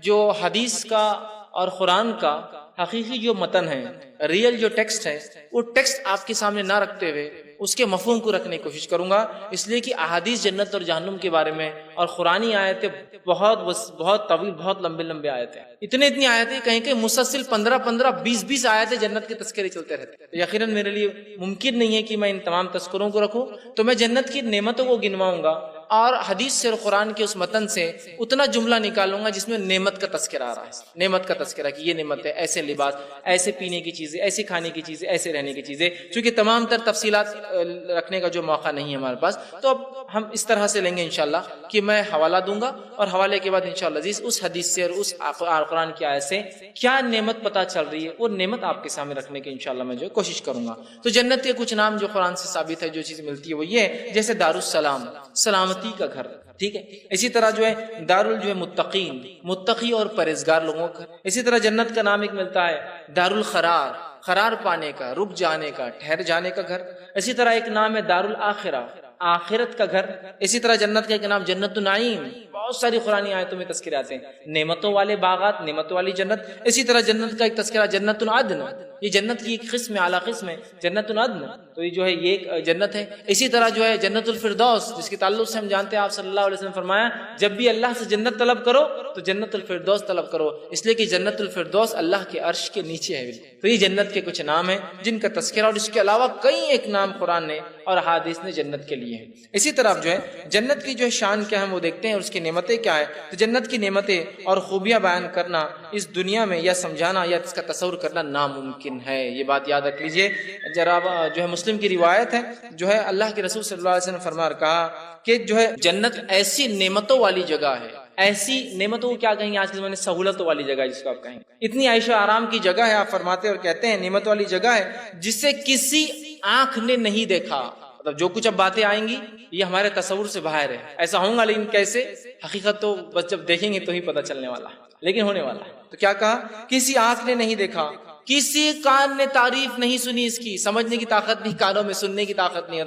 جو حدیث کا اور قرآن کا حقیقی جو متن ہے, ریئل جو ٹیکسٹ ہے, وہ ٹیکسٹ آپ کے سامنے نہ رکھتے ہوئے اس کے مفہوم کو رکھنے کی کوشش کروں گا. اس لیے کہ احادیث جنت اور جہنم کے بارے میں اور قرآنی آیتیں بہت طویل, بہت لمبے آیتیں, اتنی آیتیں, کہیں کہ مسلسل 15-20 آیتیں جنت کے تذکرے چلتے رہتے ہیں. یقیناً میرے لیے ممکن نہیں ہے کہ میں ان تمام تذکروں کو رکھوں, تو میں جنت کی نعمتوں کو گنواؤں گا اور حدیث سے اور قرآن کے اس متن سے اتنا جملہ نکالوں گا جس میں نعمت کا تذکرہ آ رہا ہے, نعمت کا تذکرہ کہ یہ نعمت ہے, ایسے لباس, ایسے پینے کی چیزیں, ایسے کھانے کی چیزیں, ایسے رہنے کی چیزیں. چونکہ تمام تر تفصیلات رکھنے کا جو موقع نہیں ہے ہمارے پاس, تو اب ہم اس طرح سے لیں گے انشاءاللہ کہ میں حوالہ دوں گا, اور حوالے کے بعد انشاءاللہ عزیز اس حدیث سے اور اس قرآن کی آیت سے کیا نعمت پتہ چل رہی ہے, وہ نعمت آپ کے سامنے رکھنے کی انشاءاللہ میں جو کوشش کروں گا. تو جنت کے کچھ نام جو قرآن سے ثابت ہے, جو چیز ملتی ہے وہ یہ ہے, جیسے دارالسلام, سلامتی کا گھر, ٹھیک ہے. اسی طرح جو ہے جو ہے متقین, متقی اور پرہیزگار لوگوں کا. اسی طرح جنت کا نام ایک ملتا ہے دارالقرار, قرار پانے کا, رک جانے کا, ٹھہر جانے کا گھر. اسی طرح ایک نام ہے دارالآخرہ, آخرت کا گھر. اسی طرح جنت کا ایک نام جنت النعیم, بہت ساری قرآنی آیتوں میں تذکرے آتے ہیں, نعمتوں والے باغات, نعمتوں والی جنت. اسی طرح جنت کا ایک تذکرہ جنت العدن, یہ جنت کی ایک قسم ہے, اعلیٰ قسم ہے جنت العدن, تو یہ جو ہے یہ ایک جنت ہے. اسی طرح جو ہے جنت الفردوس, جس کے تعلق سے ہم جانتے ہیں آپ صلی اللہ علیہ وسلم فرمایا جب بھی اللہ سے جنت طلب کرو تو جنت الفردوس طلب کرو, اس لیے کہ جنت الفردوس اللہ کے عرش کے نیچے ہے. تو یہ جنت کے کچھ نام ہیں جن کا تذکرہ, اور اس کے علاوہ کئی ایک نام قرآن نے اور احادیث نے جنت کے لیے ہیں. اسی طرح جو ہے جنت کی جو شان کیا ہے وہ دیکھتے ہیں, اور اس کی نعمتیں کیا ہے. تو جنت کی نعمتیں اور خوبیاں بیان کرنا اس دنیا میں یا سمجھانا یا اس کا تصور کرنا ناممکن ہے, یہ بات یاد رکھ لیجئے. ذرا جو ہے مسلم کی روایت ہے, جو ہے اللہ کے رسول صلی اللہ علیہ وسلم فرما کہا کہ جو ہے جنت ایسی نعمتوں والی جگہ ہے, ایسی نعمتوں کو کیا کہیں گے آج کے زمانے سہولتوں والی جگہ جس کو آپ کہیں گے, اتنی عیش و آرام کی جگہ ہے. آپ فرماتے اور کہتے ہیں نعمت والی جگہ ہے جسے کسی آنکھ نے نہیں دیکھا. مطلب جو کچھ اب باتیں آئیں گی یہ ہمارے تصور سے باہر ہے, ایسا ہوں گا لیکن کیسے, حقیقت تو بس جب دیکھیں گے تو ہی پتہ چلنے والا ہے, لیکن ہونے والا ہے. تو کیا کہا, کسی آنکھ نے نہیں دیکھا, کسی کان نے تعریف نہیں سنی, اس کی سمجھنے کی طاقت نہیں, کانوں میں سننے کی طاقت نہیں,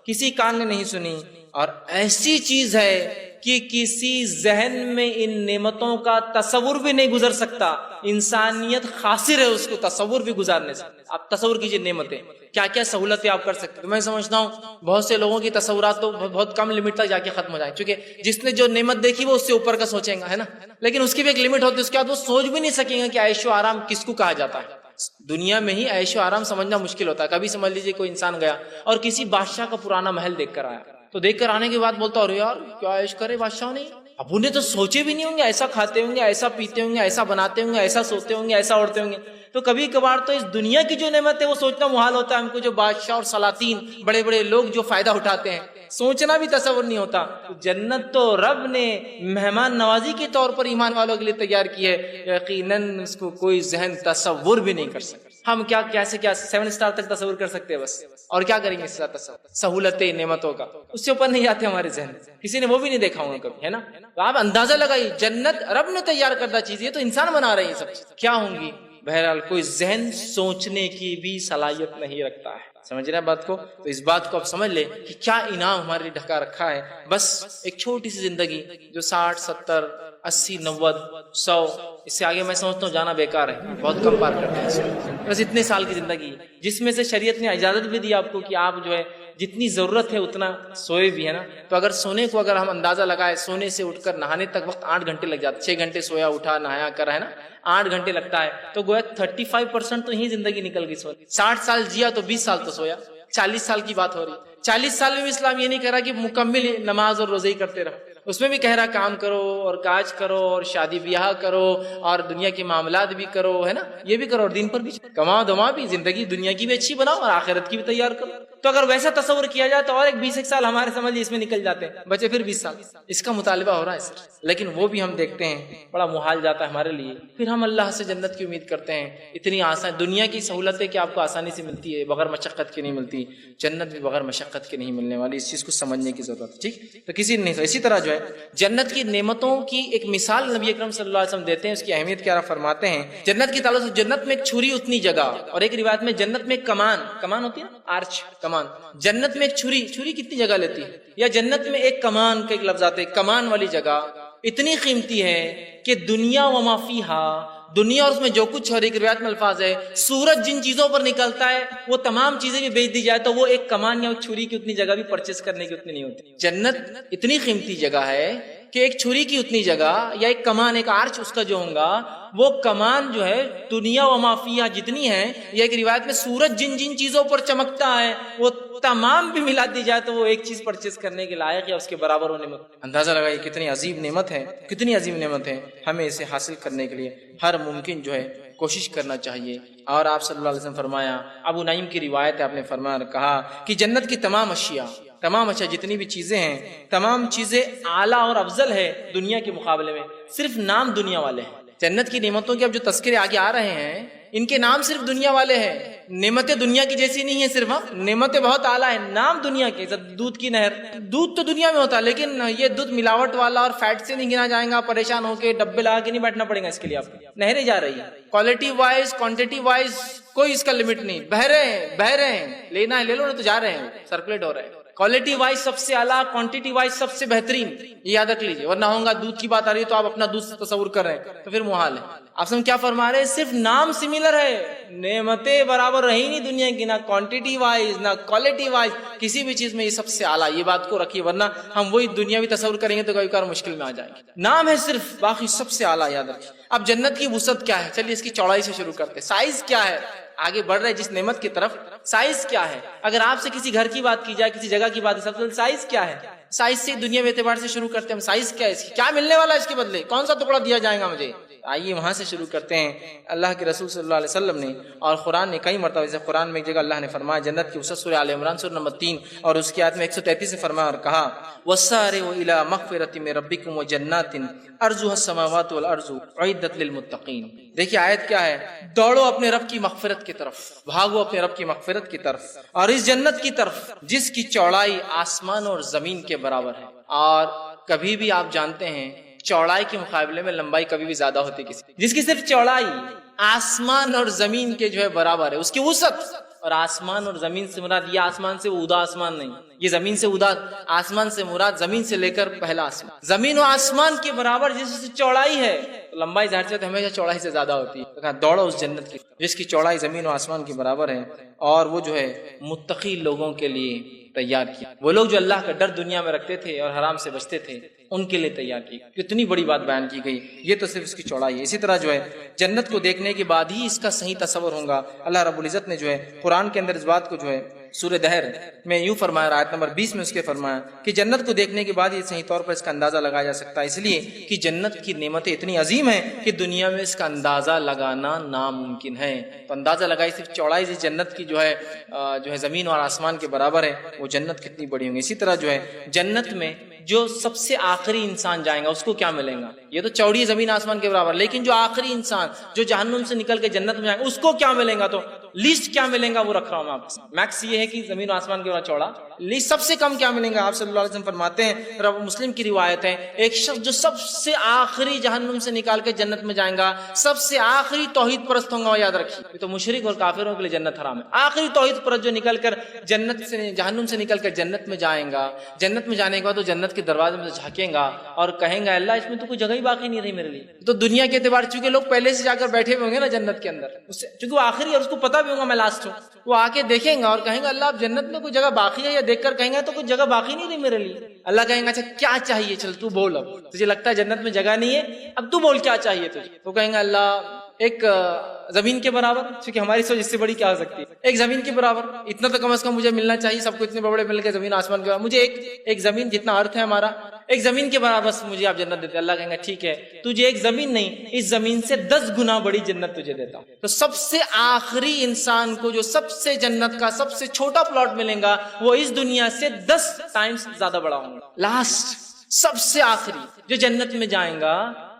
کسی کان نے نہیں سنی, اور ایسی چیز ہے کہ کسی ذہن میں ان نعمتوں کا تصور بھی نہیں گزر سکتا. انسانیت خاسر ہے اس کو تصور بھی گزارنے سے. آپ تصور کیجئے نعمتیں, کیا کیا سہولتیں آپ کر سکتے. تو میں سمجھتا ہوں بہت سے لوگوں کی تصورات تو بہت کم لمٹ تک جا کے ختم ہو جائیں, کیونکہ جس نے جو نعمت دیکھی وہ اس سے اوپر کا سوچیں گا, ہے نا, لیکن اس کی بھی ایک لمٹ ہوتی ہے. اس کے بعد وہ سوچ بھی نہیں سکیں گے کہ عیش و آرام کس کو کہا جاتا ہے. دنیا میں ہی عیش و آرام سمجھنا مشکل ہوتا ہے. کبھی سمجھ لیجئے کوئی انسان گیا اور کسی بادشاہ کا پرانا محل دیکھ کر آیا, تو دیکھ کر آنے کے بعد بولتا ارے یار کیا عیش کرے بادشاہ نے, اب انہیں تو سوچے بھی نہیں ہوں گے, ایسا کھاتے ہوں گے, ایسا پیتے ہوں گے, ایسا بناتے ہوں گے, ایسا سوتے ہوں گے, ایسا اوڑھتے ہوں گے. تو کبھی کبھار تو اس دنیا کی جو نعمت ہے وہ سوچنا محال ہوتا ہے ہم کو. جو بادشاہ اور سلاطین بڑے بڑے لوگ جو فائدہ اٹھاتے ہیں, سوچنا بھی تصور نہیں ہوتا. جنت تو رب نے مہمان نوازی کے طور پر ایمان والوں کے لیے تیار کی ہے, یقیناً اس کو کوئی ذہن تصور بھی نہیں کر سکتا. ہم کیا 7 اسٹار تک تصور کر سکتے ہیں بس, اور کیا کریں گے اس کا تصور, سہولتیں نعمتوں کا, اس سے اوپر نہیں آتے ہمارے ذہن. کسی نے وہ بھی نہیں دیکھا ہوگا کبھی, ہے نا. تو آپ اندازہ لگائیے, جنت رب نے تیار کردہ چیز, یہ تو انسان بنا رہے ہیں, سب کیا ہوں گی. بہرحال کوئی ذہن سوچنے کی بھی صلاحیت نہیں رکھتا ہے. سمجھ رہے ہیں بات کو. تو اس بات کو آپ سمجھ لیں کہ کیا انعام ہمارے لیے ڈھکا رکھا ہے. بس ایک چھوٹی سی زندگی جو 60 70 80 90 100, اس سے آگے میں سمجھتا ہوں جانا بیکار ہے, بہت کم پار کرتے ہیں. بس اتنے سال کی زندگی جس میں سے شریعت نے اجازت بھی دی آپ کو کہ آپ جو ہے جتنی ضرورت ہے اتنا سوئے بھی, ہے نا. تو اگر سونے کو اگر ہم اندازہ لگائے, سونے سے اٹھ کر نہانے تک وقت 8 گھنٹے لگ جاتے, 6 گھنٹے سویا اٹھا نہایا کر, ہے نا, 8 گھنٹے لگتا ہے. تو گویا 35% تو یہی زندگی نکل گئی سونے. 60 سال جیا تو 20 سال تو سویا. 40 سال کی بات ہو رہی, 40 سال میں بھی اسلام یہ نہیں کہہ رہا کہ مکمل نماز اور روزے ہی کرتے رہو. اس میں بھی کہہ رہا کام کرو اور کاج کرو اور شادی بیاہ کرو اور دنیا کے معاملات بھی کرو، ہے نا، یہ بھی کرو اور دین پر بھی کماؤ دما بھی، زندگی دنیا کی بھی اچھی بناؤ اور آخرت کی بھی تیار کرو۔ تو اگر ویسا تصور کیا جائے تو اور ایک 20 سال ہمارے سمجھ لیے اس میں نکل جاتے ہیں، بچے پھر 20 سال، اس کا مطالبہ ہو رہا ہے سر، لیکن وہ بھی ہم دیکھتے ہیں بڑا محال جاتا ہے ہمارے لیے۔ پھر ہم اللہ سے جنت کی امید کرتے ہیں، اتنی آسان دنیا کی سہولتیں کہ آپ کو آسانی سے ملتی ہے، بغیر مشقت کی نہیں ملتی، جنت بھی بغیر مشقت کے نہیں ملنے والی، اس چیز کو سمجھنے کی ضرورت ہے، ٹھیک؟ تو کسی نہیں، اسی طرح جو ہے جنت کی نعمتوں کی ایک مثال نبی اکرم صلی اللہ علیہ وسلم دیتے ہیں، اس کی اہمیت کیا فرماتے ہیں، جنت کی تعلق سے جنت میں ایک چھری اتنی جگہ، اور ایک روایت میں جنت میں ایک کمان ہوتی ہے نا، آرچ کمان، جنت میں ایک چھری کتنی جگہ لیتی ہے، یا جنت میں ایک کمان کا ایک لفظ آتا ہے، کمان والی جگہ اتنی قیمتی ہے کہ دنیا و ما فیہا، دنیا اور اس میں جو کچھ، اور ایک روایت میں الفاظ ہے سورج جن چیزوں پر نکلتا ہے وہ تمام چیزیں بھی بیچ دی جائے تو وہ ایک کمان یا ایک چھری کی اتنی جگہ بھی پرچیز کرنے کی اتنی نہیں ہوتی۔ جنت اتنی قیمتی جگہ ہے کہ ایک چھری کی اتنی جگہ یا ایک کمان، ایک آرچ اس کا جو ہوگا، وہ کمان جو ہے دنیا و ما فیہا جتنی ہے، یا ایک روایت میں سورج جن جن چیزوں پر چمکتا ہے وہ تمام بھی ملا دی جائے تو وہ ایک چیز پرچیز کرنے کے لائق یا اس کے برابر ہونے میں۔ اندازہ لگائیے کتنی عظیم نعمت ہے، کتنی عظیم نعمت ہے، ہمیں اسے حاصل کرنے کے لیے ہر ممکن جو ہے کوشش کرنا چاہیے۔ اور آپ صلی اللہ علیہ وسلم فرمایا، ابو نعیم کی روایت ہے، آپ نے فرمایا کہا کہ جنت کی تمام اشیاء جتنی بھی چیزیں ہیں، تمام چیزیں اعلیٰ اور افضل ہے دنیا کے مقابلے میں، صرف نام دنیا والے ہیں۔ جنت کی نعمتوں کے اب جو تذکرے آگے آ رہے ہیں ان کے نام صرف دنیا والے ہیں، نعمتیں دنیا کی جیسی نہیں ہیں، صرف نعمتیں بہت اعلیٰ ہیں، نام دنیا کے۔ دودھ کی نہر، دودھ تو دنیا میں ہوتا ہے لیکن یہ دودھ ملاوٹ والا اور فیٹ سے نہیں گنا جائے گا، پریشان ہو کے ڈبے لگا کے نہیں بیٹھنا پڑے گا اس کے لیے، آپ کو نہریں جا رہی ہیں، کوالٹی وائز کوانٹٹی وائز کوئی اس کا لمٹ نہیں، بہ رہے ہیں، لینا ہے لے لو، نہ تو جا رہے ہیں، سرکولیٹ ہو رہے ہیں، کوالٹی وائز سب سے اعلیٰ، کوانٹٹی وائز سب سے بہترین، یہ یاد رکھ لیجیے، ورنہ ہوگا دودھ کی بات آ رہی ہے تو آپ اپنا دودھ تصور کر رہے ہیں تو پھر محال ہے۔ آپ سب کیا فرما رہے ہیں؟ صرف نام سملر ہے، نعمتیں برابر رہی نہیں دنیا کی، نہ کوانٹٹی وائز نہ کوالٹی وائز، کسی بھی چیز میں یہ سب سے اعلیٰ، یہ بات کو رکھیے، ورنہ ہم وہی دنیاوی تصور کریں گے تو کبھی کبھار مشکل میں آ جائیں گے۔ نام ہے صرف، باقی سب سے اعلیٰ، یاد رکھیے۔ اب جنت کی وسعت کیا ہے، چلیے اس کی چوڑائی سے شروع کرتے ہیں، سائز کیا ہے، آگے بڑھ رہے جس نعمت کی طرف، سائز کیا ہے؟ اگر آپ سے کسی گھر کی بات کی جائے، کسی جگہ کی بات، سب سے سائز کیا ہے؟ سائز سے دنیا میں اعتبار سے شروع کرتے ہیں ہم، سائز کیا ہے اس کی، کیا ملنے والا ہے اس کے بدلے، کون سا ٹکڑا دیا جائے گا مجھے؟ آئیے وہاں سے شروع کرتے ہیں۔ اللہ کے رسول صلی اللہ علیہ وسلم نے اور قرآن نے کئی مرتبہ، جیسے قرآن میں ایک جگہ اللہ نے فرمایا جنت کی وسعت، سورہ آل عمران سورہ نمبر 3 اور اس کی آیت میں 133 سے فرمایا اور کہا وَالسَّارِعُوا إِلَىٰ مَغْفِرَةٍ مِّن رَبِّكُمْ وَجَنَّاتٍ أَرْضُهَا السَّمَاوَاتُ وَالْأَرْضُ أُعِدَّتْ لِلْمُتَّقِينَ۔ دیکھیے آیت کیا ہے، دوڑو اپنے رب کی مغفرت کی طرف، بھاگو اپنے رب کی مغفرت کی طرف اور اس جنت کی طرف جس کی چوڑائی آسمان اور زمین کے برابر ہے۔ اور کبھی بھی آپ جانتے ہیں چوڑائی کے مقابلے میں لمبائی کبھی بھی زیادہ ہوتی کسی، جس کی صرف چوڑائی آسمان اور زمین کے جو ہے برابر ہے، اس کی وسعت، اور آسمان اور زمین سے مراد یہ آسمان سے اودا آسمان نہیں، یہ زمین سے اودا آسمان سے مراد زمین سے لے کر پہلا آسمان، زمین و آسمان کے برابر جس کی چوڑائی ہے، تو لمبائی ظاہر سے ہمیشہ چوڑائی سے زیادہ ہوتی ہے۔ کہا دوڑو اس جنت کی جس کی چوڑائی زمین و آسمان کے برابر ہے، اور وہ جو ہے متقی لوگوں کے لیے تیار کیا، وہ لوگ جو اللہ کا ڈر دنیا میں رکھتے تھے اور حرام سے بچتے تھے ان کے لیے تیار کی۔ کتنی بڑی بات بیان کی گئی، یہ تو صرف اس کی چوڑائی ہے۔ اسی طرح جو ہے جنت کو دیکھنے کے بعد ہی اس کا صحیح تصور ہوگا۔ اللہ رب العزت نے جو ہے قرآن کے اندر اس بات کو جو ہے سورہ دہر میں یوں فرمایا، آیت نمبر 20 میں اس کے فرمایا کہ جنت کو دیکھنے کے بعد یہ صحیح طور پر اس کا اندازہ لگایا جا سکتا ہے، اس لیے کہ جنت کی نعمتیں اتنی عظیم ہیں کہ دنیا میں اس کا اندازہ لگانا ناممکن ہے۔ تو اندازہ لگائی صرف چوڑائی سے جنت کی جو ہے زمین اور آسمان کے برابر ہے، وہ جنت کتنی بڑی ہوں گی۔ اسی طرح جو ہے جنت میں جو سب سے آخری انسان جائیں گا اس کو کیا ملے گا؟ یہ تو چوڑی زمین آسمان کے برابر، لیکن جو آخری انسان جو جہنم سے نکل کے جنت میں جائیں گا اس کو کیا ملے گا؟ تو لیسٹ کیا ملے گا وہ رکھ رہا ہوں میں آپ سے، میکس یہ ہے کہ زمین و آسمان کے برابر چوڑا، لیسٹ سب سے کم کیا ملے گا؟ آپ صلی اللہ علیہ وسلم فرماتے ہیں، رب مسلم کی روایت ہے، ایک شخص جو سب سے آخری جہنم سے نکال کے جنت میں جائیں گا، سب سے آخری توحید پرست ہوں گا، یاد رکھیے یہ تو مشرک اور کافروں کے لیے جنت حرام ہے۔ آخری توحید پرست جو نکل کر جنت سے جہنم سے نکل کر جنت میں جائیں گا، جنت میں جانے کے بعد وہ جنت کے دروازے میں جھانکیں گا اور کہیں گا اللہ اس میں تو کوئی جگہ ہی باقی نہیں رہی میرے لیے۔ تو دنیا کے اعتبار چونکہ لوگ پہلے سے جا کر بیٹھے ہوئے ہوں گے نا جنت کے اندر، چونکہ وہ آخری اور اس کو پتا بھی ہوگا میں لاسٹ ہوں، وہ آ کے دیکھیں گا اور کہیں گا اللہ اب جنت میں کوئی جگہ باقی ہے، یا دیکھ کر کہیں گا تو کوئی جگہ باقی نہیں رہی میرے لیے۔ اللہ کہیں گا اچھا کیا چاہیے، چل تو بول، اب تجھے لگتا ہے جنت میں جگہ نہیں ہے، اب تو بول کیا چاہیے تجھے۔ وہ کہیں گا اللہ ایک زمین کے برابر، کیونکہ ہماری سوچ اس سے بڑی کیا ہو سکتی ہے، ایک زمین کے برابر، اتنا تو کم از کم مجھے ملنا چاہیے، سب کو اتنے بڑے مل کے زمین آسمان کے برابر، مجھے ایک زمین جتنا ارتھ ہے ہمارا ایک زمین کے برابر بس مجھے آپ جنت دیتے، اللہ کہیں گا ٹھیک ہے، تجھے ایک زمین نہیں، اس زمین سے 10 گنا بڑی جنت تجھے دیتا ہوں۔ تو سب سے آخری انسان کو جو سب سے جنت کا سب سے چھوٹا پلاٹ ملے گا وہ اس دنیا سے 10 ٹائمز زیادہ بڑا ہوگا۔ لاسٹ سب سے آخری جو جنت میں جائیں گا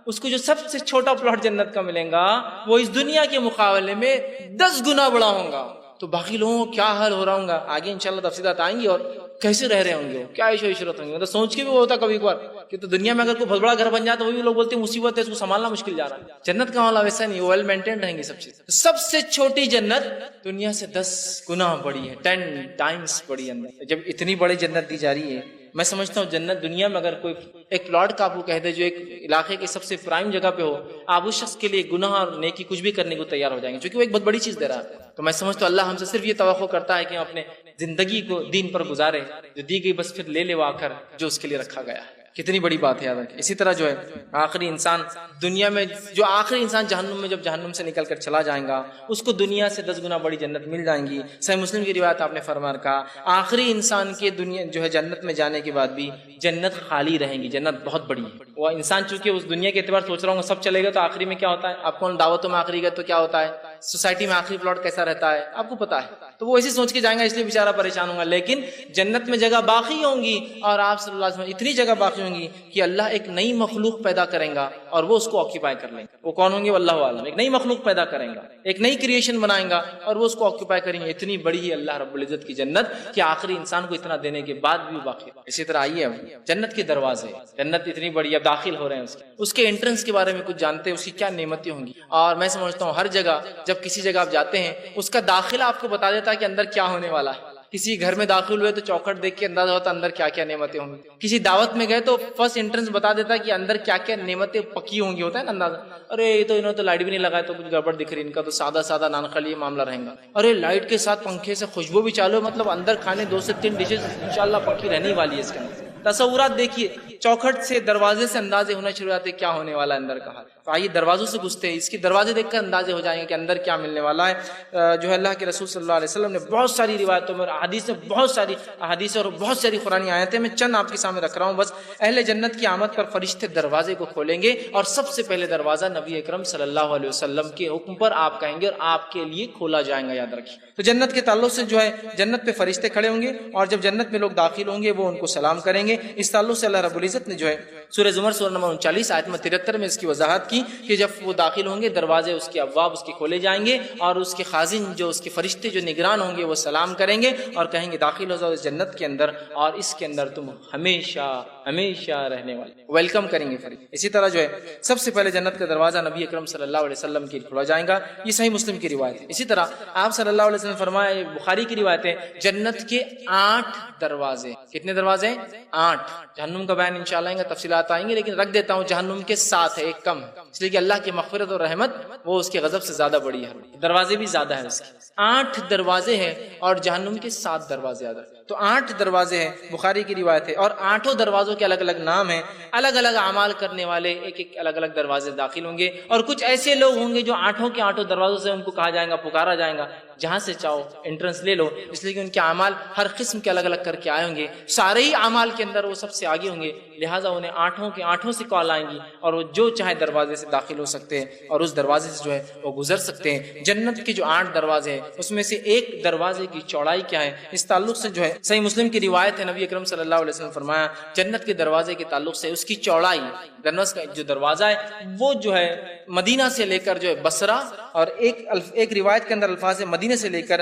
اس کو جو سب سے چھوٹا پلاٹ جنت کا ملے گا وہ اس دنیا کے مقابلے میں 10 گنا بڑا ہوگا۔ تو باقی لوگوں کو کیا حال ہو رہا ہوگا آگے انشاءاللہ تفصیلات آئیں گی، اور کیسے رہ رہے ہوں گے، کیا عیش و عشرت ہوں گے۔ مطلب سوچ کے بھی وہ ہوتا کبھی کبھار کہ تو دنیا میں اگر کوئی بہت بڑا گھر بن جائے تو وہ بھی لوگ بولتے ہیں مصیبت ہے، اس کو سنبھالنا مشکل جا رہا ہے۔ جنت کا معاملہ ویسا نہیں، ویل مینٹینڈ رہیں گی سب چیز۔ سب سے چھوٹی جنت دنیا سے 10 گنا بڑی ہے، 10 ٹائمز بڑی ہے۔ جب اتنی بڑی جنت دی جا رہی ہے، میں سمجھتا ہوں جنت دنیا میں اگر کوئی ایک پلاٹ کا آپ کو کہہ دے جو ایک علاقے کی سب سے پرائم جگہ پہ ہو، آپ اس شخص کے لیے گناہ اور نیکی کچھ بھی کرنے کو تیار ہو جائیں گے، کیونکہ وہ ایک بہت بڑی چیز دے رہا ہے۔ تو میں سمجھتا ہوں اللہ ہم سے صرف یہ توقع کرتا ہے کہ ہم اپنے زندگی کو دین پر گزارے، جو دی گئی بس پھر لے لے وہ آ کر جو اس کے لیے رکھا گیا ہے۔ کتنی بڑی بات ہے یاد رکھیں۔ اسی طرح جو ہے آخری انسان دنیا میں، جو آخری انسان جہنم میں جب جہنم سے نکل کر چلا جائے گا اس کو دنیا سے 10 گنا بڑی جنت مل جائیں گی۔ صحیح مسلم کی روایت آپ نے فرما رکھا آخری انسان کے دنیا جو ہے جنت میں جانے کے بعد بھی جنت خالی رہیں گی، جنت بہت بڑی ہے۔ وہ انسان چونکہ اس دنیا کے اعتبار سوچ رہا ہوں سب چلے گا تو آخری میں کیا ہوتا ہے، آپ کون دعوتوں میں آخری گئے تو کیا ہوتا ہے، سوسائٹی میں آخری پلاٹ کیسا رہتا ہے آپ کو پتا ہے، تو وہ ایسی سوچ کے جائیں گا اس لیے بیچارہ پریشان ہوگا۔ لیکن جنت میں جگہ باقی ہوں گی، اور آپ صلی اللہ علیہ وسلم اتنی جگہ باقی ہوں گی کہ اللہ ایک نئی مخلوق پیدا کریں گا اور وہ اس کو آکیپائی کر لیں گے۔ وہ کون ہوں گے واللہ عالم، ایک نئی مخلوق پیدا کریں گا، ایک نئی کریشن بنائیں گا اور وہ اس کو آکیپائی کریں گے۔ اتنی بڑی ہے اللہ رب العزت کی جنت کہ آخری انسان کو اتنا دینے کے بعد بھی وہ باقی۔ اسی طرح آئیے اب جنت کے دروازے، جنت اتنی بڑی اب داخل ہو رہے ہیں اس کے انٹرنس کے بارے میں کچھ جانتے ہیں، اس کی کیا نعمتیں ہوں گی۔ اور میں سمجھتا ہوں ہر جگہ جب کسی جگہ آپ جاتے ہیں اس کا داخلہ آپ کو بتا دیتا ہے کہ اندر کیا ہونے والا ہے۔ کسی گھر میں داخل ہوئے تو چوکھٹ دیکھ کے اندازہ ہوتا ہے اندر کیا کیا نعمتیں ہوں گی۔ کسی دعوت میں گئے تو فرسٹ انٹرنس بتا دیتا ہے کہ اندر کیا کیا نعمتیں پکی ہوں گی، ہوتا ہے نا اندازہ۔ ارے یہ تو انہوں نے تو لائٹ بھی نہیں لگایا تو کچھ گڑبڑ دکھ رہی، ان کا تو سادہ سادہ نان خلی معاملہ رہے گا۔ ارے لائٹ کے ساتھ پنکھے سے خوشبو بھی چالو، مطلب اندر کھانے 2 سے 3 ڈشز انشاءاللہ پکی رہنے والی ہے اس کے اندر۔ تصورات دیکھیے، چوکھٹ سے دروازے سے اندازے ہونا شروع ہوتے کیا ہونے والا ہے اندر کا حال۔ تو آئیے دروازوں سے گھستے ہیں، اس کی دروازے دیکھ کر اندازے ہو جائیں گے کہ اندر کیا ملنے والا ہے۔ جو ہے اللہ کے رسول صلی اللہ علیہ وسلم نے بہت ساری روایتوں میں اور احادیث میں بہت ساری احادیث اور بہت ساری قرآنی آیتیں میں چند آپ کے سامنے رکھ رہا ہوں بس۔ اہل جنت کی آمد پر فرشتے دروازے کو کھولیں گے اور سب سے پہلے دروازہ نبی اکرم صلی اللہ علیہ وسلم کے حکم پر آپ کہیں گے اور آپ کے لیے کھولا جائے گا، یاد رکھیے۔ تو جنت کے تعلق سے جو ہے جنت پہ فرشتے کھڑے ہوں گے اور جب جنت میں لوگ داخل ہوں گے وہ ان کو سلام کریں گے۔ اس تعلق سے اللہ رب العزت نے جو ہے سورہ زمر سورہ نمبر 39 آیت نمبر 73 میں اس کی وضاحت کی کہ جب وہ داخل ہوں گے دروازے اس کے ابواب اس کے کھولے جائیں گے اور اس کے خازن جو اس کے فرشتے جو نگران ہوں گے وہ سلام کریں گے اور کہیں گے داخل ہو جاؤ اس جنت کے اندر اور اس کے اندر تم ہمیشہ ہمیشہ رہنے والے، ویلکم کریں گے فرشتے۔ اسی طرح جو ہے سب سے پہلے جنت کا دروازہ نبی اکرم صلی اللہ علیہ وسلم کے کھولا جائے گا، یہ صحیح مسلم کی روایت ہے۔ اسی طرح آپ صلی اللہ علیہ وسلم نے فرمایا، بخاری کی روایت ہے، جنت کے 8 دروازے۔ کتنے دروازے؟ 8۔ جہنم کا بیان انشاءاللہ آئیں گے، تفصیلات آئیں گے، لیکن رکھ دیتا ہوں جہنم کے 7 ہے، ایک کم ہے، اس لیے کہ اللہ کی مغفرت اور رحمت وہ اس کے غضب سے زیادہ بڑی ہے، دروازے بھی زیادہ ہیں اس کے۔ 8 دروازے ہیں اور جہنم کے 7 دروازے زیادہ، تو 8 دروازے ہیں، بخاری کی روایت ہے۔ اور 8 دروازوں کے الگ الگ نام ہیں، الگ الگ اعمال کرنے والے ایک ایک الگ الگ دروازے داخل ہوں گے اور کچھ ایسے لوگ ہوں گے جو 8 کے 8 دروازوں سے ان کو کہا جائے گا، پکارا جائے گا جہاں سے چاہو انٹرنس لے لو، اس لیے کہ ان کے اعمال ہر قسم کے الگ الگ کر کے آئے ہوں گے، سارے ہی اعمال کے اندر وہ سب سے آگے ہوں گے، لہٰذا انہیں 8 کے 8 سے کال آئیں گی اور وہ جو چاہے دروازے سے داخل ہو سکتے ہیں اور اس دروازے سے جو ہے وہ گزر سکتے ہیں۔ جنت کے جو 8 دروازے ہیں اس میں سے ایک دروازے کی چوڑائی کیا ہے، اس تعلق سے جو ہے صحیح مسلم کی روایت ہے، نبی اکرم صلی اللہ علیہ وسلم فرمایا جنت کے دروازے کے تعلق سے اس کی چوڑائی، جنت کا جو دروازہ ہے وہ جو ہے مدینہ سے لے کر جو ہے بصرہ، اور ایک روایت کے اندر الفاظ ہے مدینہ سے لے کر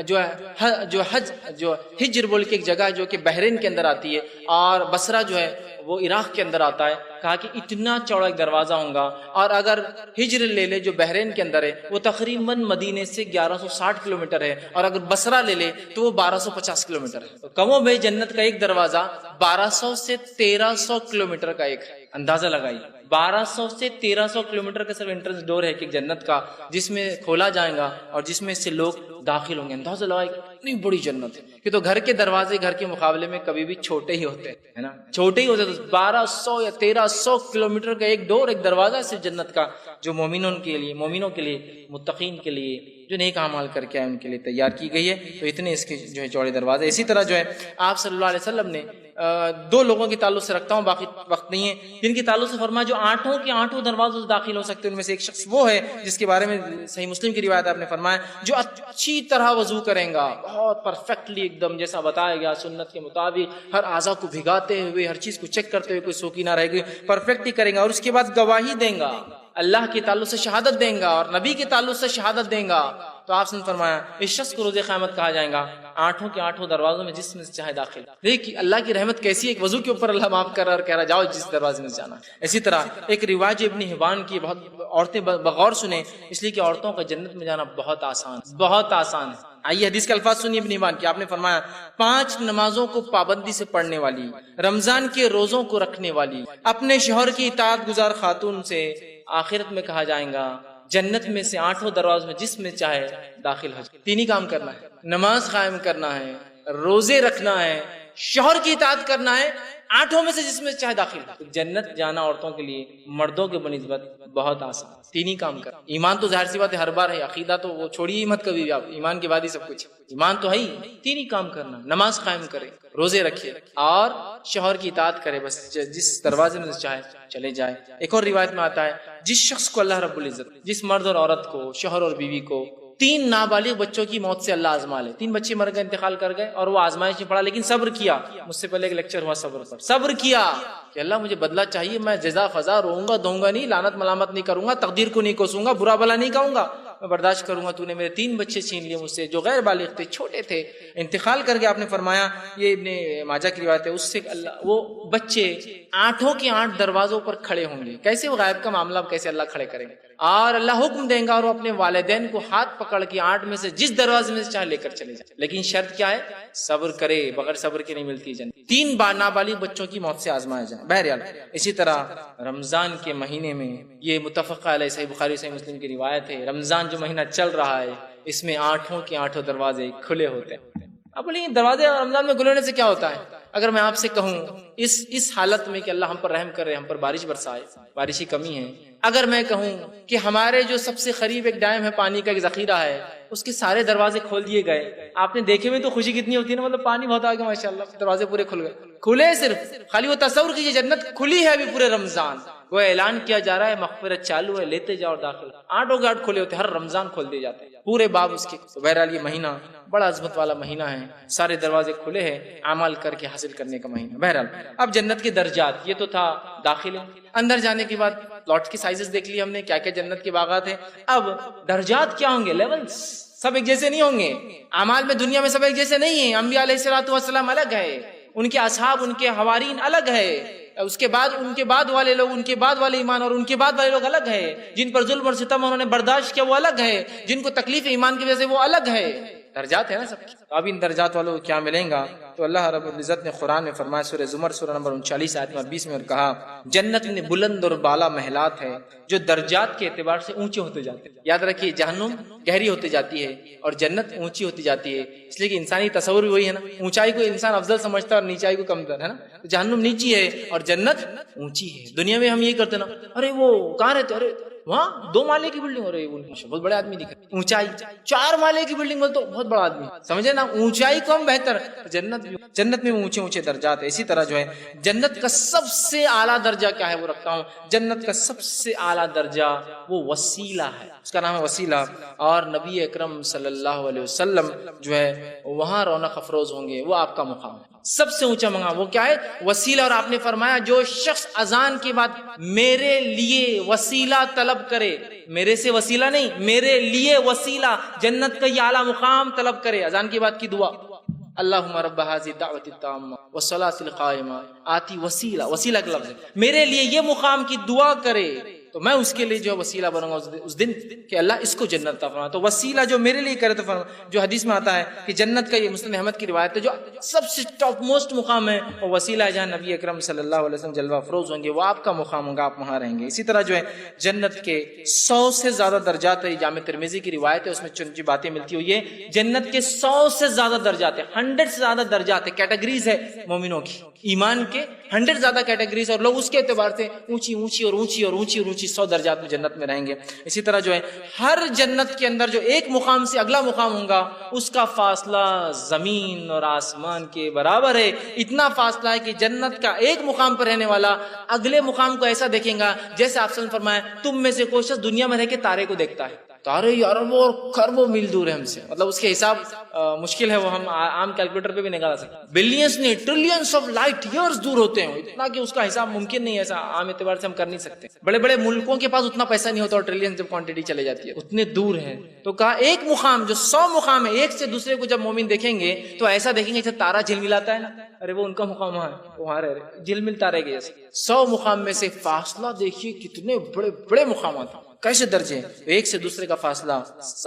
جو ہجر بول کے ایک جگہ ہے جو کہ بحرین کے اندر آتی ہے، اور بصرہ جو ہے وہ عراق کے اندر آتا ہے۔ کہا کہ اتنا چوڑا ایک دروازہ ہوگا، اور اگر ہجر لے لے جو بحرین کے اندر ہے وہ تقریباً مدینے سے 1160 کلومیٹر ہے، اور اگر بصرہ لے لے تو وہ 1250 کلومیٹر ہے۔ تو کم و بیش جنت کا ایک دروازہ 1200 سے 1300 کلومیٹر کا ایک ہے، اندازہ لگائیے 1200 سے 1300 کلومیٹر کا صرف انٹرنس ڈور ہے کہ جنت کا، جس میں کھولا جائے گا اور جس میں سے لوگ داخل ہوں گے۔ اندازہ لگائیے اتنی بڑی جنت ہے کہ تو گھر کے دروازے گھر کے مقابلے میں کبھی بھی چھوٹے ہی ہوتے ہیں نا، چھوٹے ہی ہوتے ہیں۔ تو 1200 یا 1300 کلومیٹر کا ایک ڈور، ایک دروازہ ہے صرف جنت کا، جو مومنوں کے لیے متقین کے لیے جو نیک اعمال کر کے آئے ان کے لیے تیار کی گئی ہے۔ تو اتنے اس کے جو ہے چوڑے دروازے۔ اسی طرح جو ہے آپ صلی اللہ علیہ وسلم نے دو لوگوں کے تعلق سے رکھتا ہوں، باقی وقت نہیں ہے، جن کے تعلق سے فرمایا جو آٹھوں کے آٹھوں دروازوں سے داخل ہو سکتے ہیں، ان میں سے ایک شخص وہ ہے جس کے بارے میں صحیح مسلم کی روایت آپ نے فرمایا جو اچھی طرح وضو کریں گا، بہت پرفیکٹلی ایک دم جیسا بتایا گیا سنت کے مطابق، ہر اعضاء کو بھگاتے ہوئے، ہر چیز کو چیک کرتے ہوئے، کوئی سوکی نہ رہے گی، پرفیکٹلی کریں گا، اور اس کے بعد گواہی دیں گا، اللہ کے تعلق سے شہادت دیں گا اور نبی کے تعلق سے شہادت دیں گا، تو آپ نے فرمایا اس شخص کو روز قیامت کہا جائے گا آٹھوں کے آٹھوں دروازوں میں جس میں سے چاہے داخل۔ دیکھیے اللہ کی رحمت کیسی ہے، ایک وضو کے اوپر اللہ معاف کر رہا اور کہہ رہا جاؤ جس دروازے میں سے جانا۔ اسی طرح ایک روایت ابن حبان کی، بہت عورتیں بغور سنیں اس لیے کہ عورتوں کا جنت میں جانا بہت آسان ہے۔ آئیے حدیث کے الفاظ سنیے ابن حبان کی، آپ نے فرمایا 5 نمازوں کو پابندی سے پڑھنے والی، رمضان کے روزوں کو رکھنے والی، اپنے شوہر کی اطاعت گزار خاتون سے آخرت میں کہا جائے گا جنت میں سے 8 دروازوں میں جس میں چاہے داخل ہو جائے۔ 3 ہی کام کرنا ہے، نماز قائم کرنا ہے، روزے رکھنا ہے، شوہر کی اطاعت کرنا ہے، 8 میں سے جس میں چاہے داخل ہو۔ جنت جانا عورتوں کے لیے مردوں کے بنسبت بہت آسان، 3 ہی کام کرنا۔ ایمان تو ظاہر سی بات ہے ہر بار ہے، عقیدہ تو وہ چھوڑیے مت کبھی بھی، آپ ایمان کے بعد ہی سب کچھ، ایمان تو ہے ہی، 3 ہی کام کرنا، نماز قائم کرے، روزے رکھے اور شوہر کی اطاعت کرے، بس جس دروازے میں چاہے چلے جائے۔ ایک اور روایت میں آتا ہے جس شخص کو اللہ رب العزت، جس مرد اور عورت کو، شوہر اور بیوی کو 3 نابالغ بچوں کی موت سے اللہ آزما لے، 3 بچے مر گئے، انتقال کر گئے، اور وہ آزمائش میں پڑا لیکن صبر کیا، مجھ سے پہلے ایک لیکچر ہوا صبر پر، صبر کیا کہ اللہ مجھے بدلہ چاہیے، میں جزا فضا روؤں گا، دوں گا نہیں، لعنت ملامت نہیں کروں گا، تقدیر کو نہیں کوسوں گا، برا بلا نہیں کہوں گا، میں برداشت کروں گا، تو نے میرے 3 بچے چھین لیے مجھ سے جو غیر بالغ تھے، چھوٹے تھے، انتقال کر کے آپ نے فرمایا، یہ ابن ماجہ کی روایت ہے، اس سے اللہ وہ بچے 8 کے 8 دروازوں پر کھڑے ہوں گے۔ کیسے وہ غائب کا معاملہ کیسے اللہ کھڑے کریں گے، اور اللہ حکم دیں گا اور وہ اپنے والدین کو ہاتھ پکڑ کے 8 میں سے جس دروازے میں سے چاہے لے کر چلے جائے، لیکن شرط کیا ہے، صبر کرے، بغیر صبر کے نہیں ملتی جنت، 3 نابالغ بچوں کی موت سے آزمایا جائے۔ بہرحال اسی طرح رمضان کے مہینے میں، یہ متفق علیہ صحیح بخاری صحیح مسلم کی روایت ہے، رمضان جو مہینہ چل رہا ہے اس میں 8 کے 8 دروازے کھلے ہوتے ہیں۔ اب بولیے دروازے رمضان میں کھلے ہونے سے کیا ہوتا ہے؟ اگر میں آپ سے کہوں اس حالت میں کہ اللہ ہم پر رحم کرے، ہم پر بارش برسائے، بارش کی کمی ہے، اگر میں کہوں کہ ہمارے جو سب سے قریب ایک ڈیم ہے، پانی کا ایک ذخیرہ ہے، اس کے سارے دروازے کھول دیے گئے، آپ نے دیکھے ہوئے تو خوشی کتنی ہوتی ہے نا، مطلب پانی بہت آ گیا ماشاءاللہ، دروازے پورے کھل گئے، کھلے صرف خالی وہ تصور کیجیے جنت کھلی ہے ابھی پورے رمضان، وہ اعلان کیا جا رہا ہے مغفرت چالو ہے، لیتے جاؤ داخل، 8 کے 8 کھلے ہوتے، ہر رمضان کھول دیے جاتے ہیں پورے باب اس کے۔ تو بہرحال یہ مہینہ بڑا عظمت والا مہینہ ہے، سارے دروازے کھلے ہیں اعمال کر کے حاصل کرنے کا مہینہ۔ بہرحال اب جنت کے درجات، یہ تو تھا داخلے، اندر جانے کے بعد پلاٹ کے سائزز دیکھ لیے ہم نے، کیا کیا جنت کے باغات ہیں، اب درجات کیا ہوں گے، لیولز سب ایک جیسے نہیں ہوں گے، اعمال میں دنیا میں سب ایک جیسے نہیں ہیں، انبیاء علیہ الصلوۃ والسلام الگ ہے، ان کے اصحاب، ان کے حوارین الگ ہے، اس کے بعد ان کے بعد والے لوگ، ان کے بعد والے ایمان اور ان کے بعد والے لوگ الگ ہے، جن پر ظلم اور ستم انہوں نے برداشت کیا وہ الگ ہے، جن کو تکلیف ایمان کی وجہ سے وہ الگ ہے، درجات ہے نا سب کی۔ اب ان درجات والوں کو کیا ملیں گا، تو اللہ رب العزت نے قرآن میں فرمایا، سورہ زمر سورہ نمبر 39 آیت نمبر 20 میں، اور کہا جنت میں بلند اور بالا محلات ہے جو درجات کے اعتبار سے اونچے ہوتے جاتے ہیں۔ یاد رکھیے جہنم گہری ہوتی جاتی ہے اور جنت اونچی ہوتی جاتی ہے، اس لیے کہ انسانی تصور بھی وہی ہے نا، اونچائی کو انسان افضل سمجھتا ہے اور نیچائی کو کمتر، ہے نا، تو جہنم نیچی ہے اور جنت اونچی ہے۔ دنیا میں ہم یہ کرتے نا، ارے وہ کہاں رہتے، ارے وہاں 2 مالے کی بلڈنگ، ارے بہت بڑے آدمی دکھے، اونچائی 4 مالے کی بلڈنگ بول تو بہت بڑا آدمی، سمجھے نا، اونچائی کو ہم بہتر، جنت میں اونچے اونچے درجات ہے۔ اسی طرح جو ہے جنت کا سب سے اعلیٰ درجہ کیا ہے وہ رکھتا ہوں، جنت کا سب سے اعلیٰ درجہ وہ وسیلہ ہے، اس کا نام ہے وسیلہ، اور نبی اکرم صلی اللہ علیہ وسلم جو ہے وہاں رونق افروز ہوں گے، وہ آپ کا مقام ہے، سب سے اونچا مقام وہ کیا ہے، وسیلہ۔ اور آپ نے فرمایا جو شخص اذان کے بعد میرے لیے وسیلہ طلب کرے، میرے سے وسیلہ نہیں، میرے لیے وسیلہ، جنت کا یہ اعلیٰ مقام طلب کرے، اذان کے بعد کی دعا، اللہم رب ھذہ الدعوۃ التامہ والصلاۃ القائمہ آتی وسیلہ، وسیلہ کا لفظ ہے، میرے لیے یہ مقام کی دعا کرے تو میں اس کے لیے جو وسیلہ بنوں گا اس دن کہ اللہ اس کو جنت عطا فرما، تو وسیلہ جو میرے لیے کرے تو فرما، جو حدیث میں آتا ہے کہ جنت کا، یہ مسلم احمد کی روایت ہے، جو سب سے ٹاپ موسٹ مقام ہے وہ وسیلہ ہے، جہاں نبی اکرم صلی اللہ علیہ وسلم جلوہ افروز ہوں گے، وہ آپ کا مقام ہوگا، آپ وہاں رہیں گے۔ اسی طرح جو ہے جنت کے 100 سے زیادہ درجات ہے، جامع ترمذی کی روایت ہے، اس میں چند باتیں ملتی ہوئی ہے، جنت کے 100 سے زیادہ درجات ہے، 100 سے زیادہ درجات ہے، کیٹیگریز ہے مومنوں کی، ایمان کے 100 زیادہ کیٹیگریز، اور لوگ اس کے اعتبار سے اونچی اونچی اور اونچی اور اونچی اور اونچی کچھ 100 درجات میں جنت میں رہیں گے. اسی طرح جو ہے ہر جنت کے اندر جو ایک مقام سے اگلا مقام ہوگا اس کا فاصلہ زمین اور آسمان کے برابر ہے. اتنا فاصلہ ہے کہ جنت کا ایک مقام پر رہنے والا اگلے مقام کو ایسا دیکھیں گا جیسے آپ صلی اللہ علیہ وسلم فرمایا تم میں سے کوئی شخص دنیا میں رہ کے تارے کو دیکھتا ہے. تارے اربوں اور کروڑوں میل دور ہے ہم سے, مطلب اس کے حساب مشکل ہے, وہ ہم عام کیلکولیٹر پہ بھی نکالا سکتے ہیں. بلینس نہیں ٹریلینس آف لائٹ ایئرز دور ہوتے ہیں, اتنا کہ اس کا حساب ممکن نہیں ہے, ایسا عام اعتبار سے ہم کر نہیں سکتے. بڑے بڑے ملکوں کے پاس اتنا پیسہ نہیں ہوتا اور ٹریلین جب کوانٹٹی چلے جاتی ہے اتنے دور ہے. تو کہا ایک مقام جو 100 مقام ہے, ایک سے دوسرے کو جب مومن دیکھیں گے تو ایسا دیکھیں گے جیسے تارا جھلملاتا ہے نا, ارے وہ ان کا مقام وہاں ہے, وہاں رہ رہے جھلمل تارے کے جیسے. 100 مقام میں سے فاصلہ دیکھیے کتنے بڑے بڑے مقامات ہیں, کیسے درجے, ایک سے دوسرے کا فاصلہ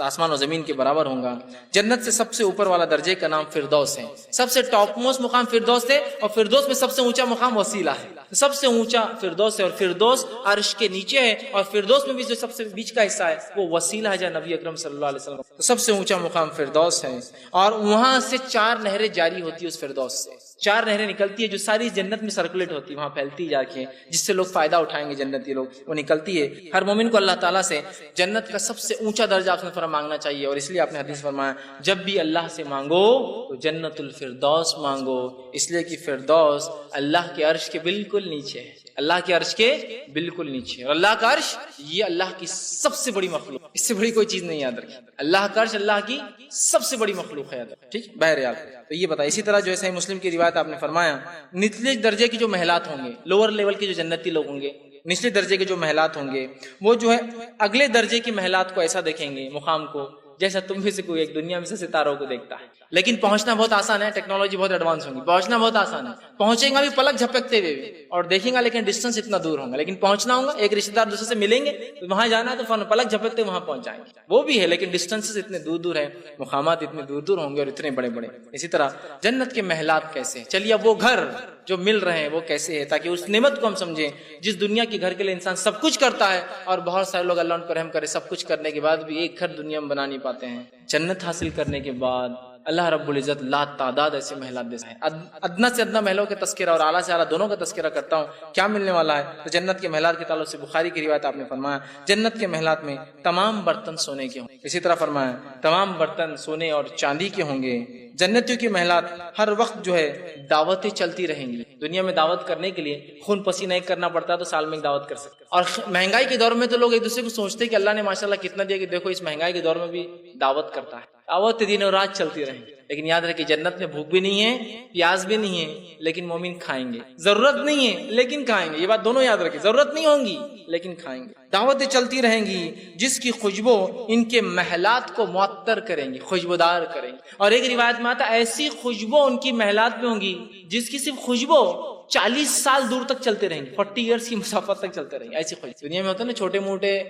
آسمان و زمین کے برابر ہوگا. جنت سے سب سے اوپر والا درجے کا نام فردوس ہے. سب سے ٹاپ موسٹ مقام فردوس ہے, اور فردوس میں سب سے اونچا مقام وسیلہ ہے. سب سے اونچا فردوس ہے, اور فردوس عرش کے نیچے ہے, اور فردوس میں بھی جو سب سے بیچ کا حصہ ہے وہ وسیلہ ہے جہاں نبی اکرم صلی اللہ علیہ وسلم. تو سب سے اونچا مقام فردوس ہے, اور وہاں سے 4 نہریں جاری ہوتی ہے اس فردوس سے. 4 نہریں نکلتی ہے جو ساری جنت میں سرکولیٹ ہوتی ہے, وہاں پھیلتی جا کے, جس سے لوگ فائدہ اٹھائیں گے جنتی لوگ, وہ نکلتی ہے. ہر مومن کو اللہ تعالیٰ سے جنت کا سب سے اونچا درجہ آپ نے فرمایا مانگنا چاہیے, اور اس لیے آپ نے حدیث فرمایا جب بھی اللہ سے مانگو تو جنت الفردوس مانگو, اس لیے کہ فردوس اللہ کے عرش کے بالکل نیچے ہے, اللہ کے عرش کے بالکل نیچے. اور اللہ کا عرش یہ اللہ کی سب سے بڑی مخلوق, اس سے بڑی کوئی چیز نہیں یاد رکھی. اللہ کا عرش اللہ کی سب سے بڑی مخلوق ہے, یاد رکھ, ٹھیک, بہرحال. تو یہ بتا, اسی طرح جو ہے صحیح مسلم کی روایت آپ نے فرمایا نچلے درجے کے جو محلات ہوں گے, لوور لیول کے جو جنتی لوگ ہوں گے, نچلے درجے کے جو محلات ہوں گے, وہ جو ہے اگلے درجے کے محلات کو ایسا دیکھیں گے, مقام کو, جیسا تم میں سے کوئی ایک دنیا میں سے ستاروں کو دیکھتا ہے. لیکن پہنچنا بہت آسان ہے, ٹیکنالوجی بہت ایڈوانس ہوگی, پہنچنا بہت آسان ہے, پہنچیں گا بھی پلک جھپکتے ہوئے بھی, اور دیکھیں گا لیکن ڈسٹینس اتنا دور ہوگا, لیکن پہنچنا ہوگا. ایک رشتہ دار دوسرے سے ملیں گے تو وہاں جانا ہے تو پلک جھپکتے وہاں پہنچ جائیں گے, وہ بھی ہے, لیکن ڈسٹینس اتنے دور دور ہیں, مقامات اتنے دور دور ہوں گے اور اتنے بڑے بڑے. اسی طرح جنت کے محلات کیسے, چلیے اب وہ گھر جو مل رہے ہیں وہ کیسے ہے, تاکہ اس نعمت کو ہم سمجھیں جس دنیا کے گھر کے لیے انسان سب کچھ کرتا ہے, اور بہت سارے لوگ اللہ ان پر رحم کرے سب کچھ کرنے کے بعد بھی ایک گھر دنیا میں بنا نہیں پاتے ہیں. جنت حاصل کرنے کے بعد اللہ رب العزت لا تعداد ایسے محلات دیتا ہے. ادنا سے ادنا محلوں کے تذکرہ اور اعلیٰ سے اعلیٰ دونوں کا تذکرہ کرتا ہوں, کیا ملنے والا ہے. تو جنت کے محلات کے تعلق سے بخاری کی روایت آپ نے فرمایا جنت کے محلات میں تمام برتن سونے کے ہوں گے. اسی طرح فرمایا تمام برتن سونے اور چاندی کے ہوں گے. جنتیوں کے محلات ہر وقت جو ہے دعوتیں چلتی رہیں گی. دنیا میں دعوت کرنے کے لیے خون پسینہ ایک کرنا پڑتا ہے, تو سال میں ایک دعوت کر سکتے. اور مہنگائی کے دور میں تو لوگ ایک دوسرے کو سوچتے ہیں کہ اللہ نے ماشاءاللہ کتنا دیا, کہ دیکھو اس مہنگائی کے دور میں بھی دعوت کرتا ہے. دعوت دن اور رات چلتی رہیں گی. لیکن یاد رکھیں جنت میں بھوک بھی نہیں ہے, پیاس بھی نہیں ہے, لیکن مومن کھائیں گے. ضرورت نہیں ہے لیکن کھائیں گے, یہ بات دونوں یاد رکھیں, ضرورت نہیں ہوں گی لیکن کھائیں گے. دعوتیں چلتی رہیں گی جس کی خوشبو ان کے محلات کو معطر کریں گی, خوشبودار کریں گی. اور ایک روایت میں آتا ایسی خوشبو ان کی محلات میں ہوں گی جس کی صرف خوشبو 40 سال دور تک چلتے رہیں گے, 40 ایئرس کی مسافت تک چلتے رہیں گے. ایسی خوشبو دنیا میں ہوتا ہے نا, چھوٹے موٹے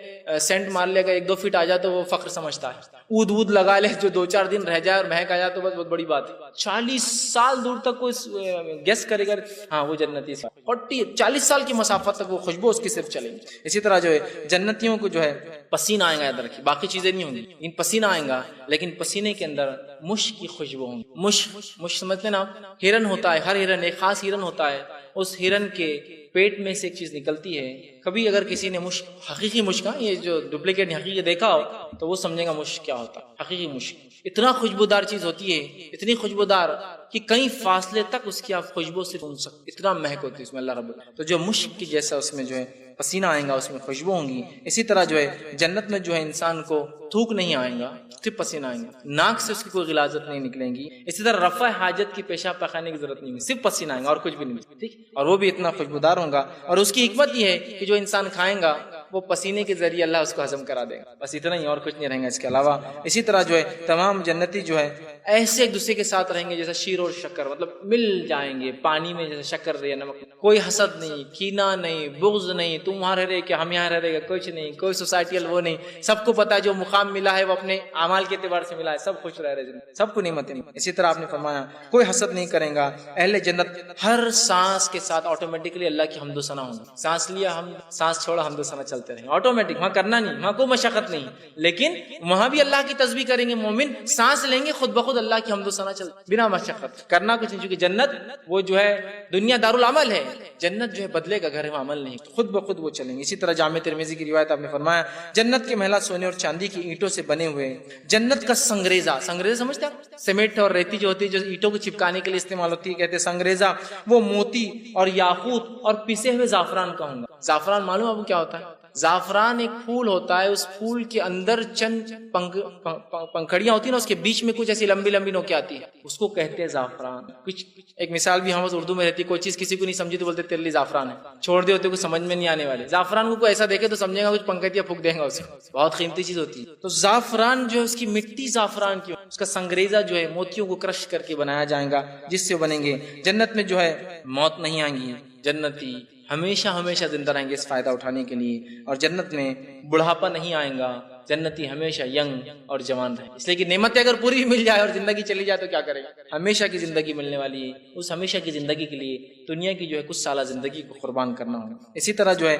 سینٹ مار لے گا 1-2 فٹ آ جائے تو وہ فخر سمجھتا ہے, اود لگا لے جو 2-4 دن رہ جائے اور مہک آ جائے تو بس بہت بڑی بات ہے. 40 سال دور تک کوئی گیس کرے گا ہاں وہ جنتی, 40 سال کی مسافت تک وہ خوشبو اس کی صرف چلے گی. اسی طرح جو ہے جنتیوں کو جو ہے پسینہ آئے گا, یاد رکھیے باقی چیزیں نہیں ہوں گی, ان پسینہ آئے گا, لیکن پسینے کے اندر مشک کی خوشبو ہوگی. مشک سمجھتے نا, ہرن ہوتا ہے, ہر ہرن ایک خاص ہرن ہوتا ہے, اس ہرن کے پیٹ میں سے ایک چیز نکلتی ہے. کبھی اگر کسی نے مشک, حقیقی مشک, یہ جو ڈپلیکیٹ حقیقی دیکھا ہو تو وہ سمجھے گا مشک کیا ہوتا ہے. حقیقی مشک اتنا خوشبودار چیز ہوتی ہے, اتنی خوشبودار کہ کئی فاصلے تک اس کی آپ خوشبو سے سن سکتے, اتنا مہک ہوتی ہے اس میں اللہ رب. تو جو مشک کی جیسا اس میں جو ہے پسینہ آئے گا, اس میں خوشبو ہوں گی. اسی طرح جو ہے جنت میں جو ہے انسان کو تھوک نہیں آئے گا, صرف پسینہ آئیں گا, ناک سے اس کی کوئی غلاظت نہیں نکلیں گی. اسی طرح رفع حاجت کی پیشاب پخانے کی ضرورت نہیں ہوگی, صرف پسینہ آئیں گا اور کچھ بھی نہیں, ٹھیک. اور وہ بھی اتنا خوشبودار ہوگا. اور اس کی حکمت یہ ہے کہ جو انسان کھائیں گا وہ پسینے کے ذریعے اللہ اس کو ہضم کرا دے گا, بس اتنا ہی, اور کچھ نہیں رہیں گا اس کے علاوہ. اسی طرح جو ہے تمام جنتی جو ہے ایسے ایک دوسرے کے ساتھ رہیں گے جیسا شیر اور شکر, مطلب مل جائیں گے پانی میں جیسے شکر رہے نمک. کوئی حسد نہیں, کینہ نہیں, بغض نہیں, تم وہاں رہ رہے کہ ہم یہاں رہ رہے گا, کچھ نہیں, کوئی سوسائٹیل وہ نہیں. سب کو پتا ہے جو مقام ملا ہے وہ اپنے اعمال کے اعتبار سے ملا ہے, سب خوش رہ رہے, سب کو نعمتیں. اسی طرح آپ نے فرمایا کوئی حسد نہیں کرے گا. اہل جنت ہر سانس کے ساتھ آٹومیٹکلی اللہ کی حمد و ثنا ہوگی. سانس لیا ہم, سانس چھوڑا حمد و ثنا چلتے رہیں گے آٹومیٹک, وہاں کرنا نہیں, وہاں کوئی مشقت نہیں, لیکن وہاں بھی اللہ کی تسبیح کریں گے. مومن سانس لیں گے خود بخود بخود اللہ کی حمد و ثنا چلتی بنا مشقت کرنا کچھ نہیں، چونکہ جنت وہ جو ہے دنیا دارالعمل ہے، جنت جو ہے بدلے کا گھر ہے، عمل نہیں، خود بخود وہ چلیں گے۔ اسی طرح جامع ترمذی کی روایت آپ نے فرمایا جنت کے محلات سونے اور چاندی کی اینٹوں سے بنے ہوئے ہیں، جنت کا سنگریزہ، سنگریزہ سمجھتے ہیں سیمنٹ اور ریتی جو ہوتی ہے جو اینٹوں کو چپکانے کے لیے استعمال ہوتی ہے، کہتے ہیں سنگریزہ، وہ موتی اور یاقوت اور پسے ہوئے زعفران کا ہوں گا۔ زعفران معلوم آپ کو کیا ہوتا ہے؟ زعفران ایک پھول ہوتا ہے، اس پھول کے اندر چند پنکھڑیاں ہوتی ہیں نا، اس کے بیچ میں کچھ ایسی لمبی لمبی نوکیں آتی ہیں، اس کو کہتے ہیں زعفران۔ کچھ ایک مثال بھی ہم اردو میں رہتی ہے، کوئی چیز کسی کو نہیں سمجھی تو بولتے تیرے لیے زعفران ہے، چھوڑ دے ہوتے کچھ سمجھ میں نہیں آنے والے۔ زعفران کو کوئی ایسا دیکھے تو سمجھے گا کچھ پنکھڑیاں پھونک دیں گا، اسے بہت قیمتی چیز ہوتی ہے۔ تو زعفران جو ہے اس کی مٹی زعفران کی، اس کا سنگریزہ جو ہے موتیوں کو کرش کر کے بنایا جائے گا، جس سے بنیں گے۔ جنت میں جو ہے موت نہیں آئیں گی، جنتی ہمیشہ ہمیشہ زندہ رہیں گے اس فائدہ اٹھانے کے لیے، اور جنت میں بڑھاپا نہیں آئے گا، جنتی ہمیشہ ینگ اور جوان رہے، اس لیے کہ نعمتیں اگر پوری بھی مل جائے اور زندگی چلی جائے تو کیا کرے گا؟ ہمیشہ کی زندگی ملنے والی ہے، اس ہمیشہ کی زندگی کے لیے دنیا کی جو ہے کچھ سالہ زندگی کو قربان کرنا ہوگا۔ اسی طرح جو ہے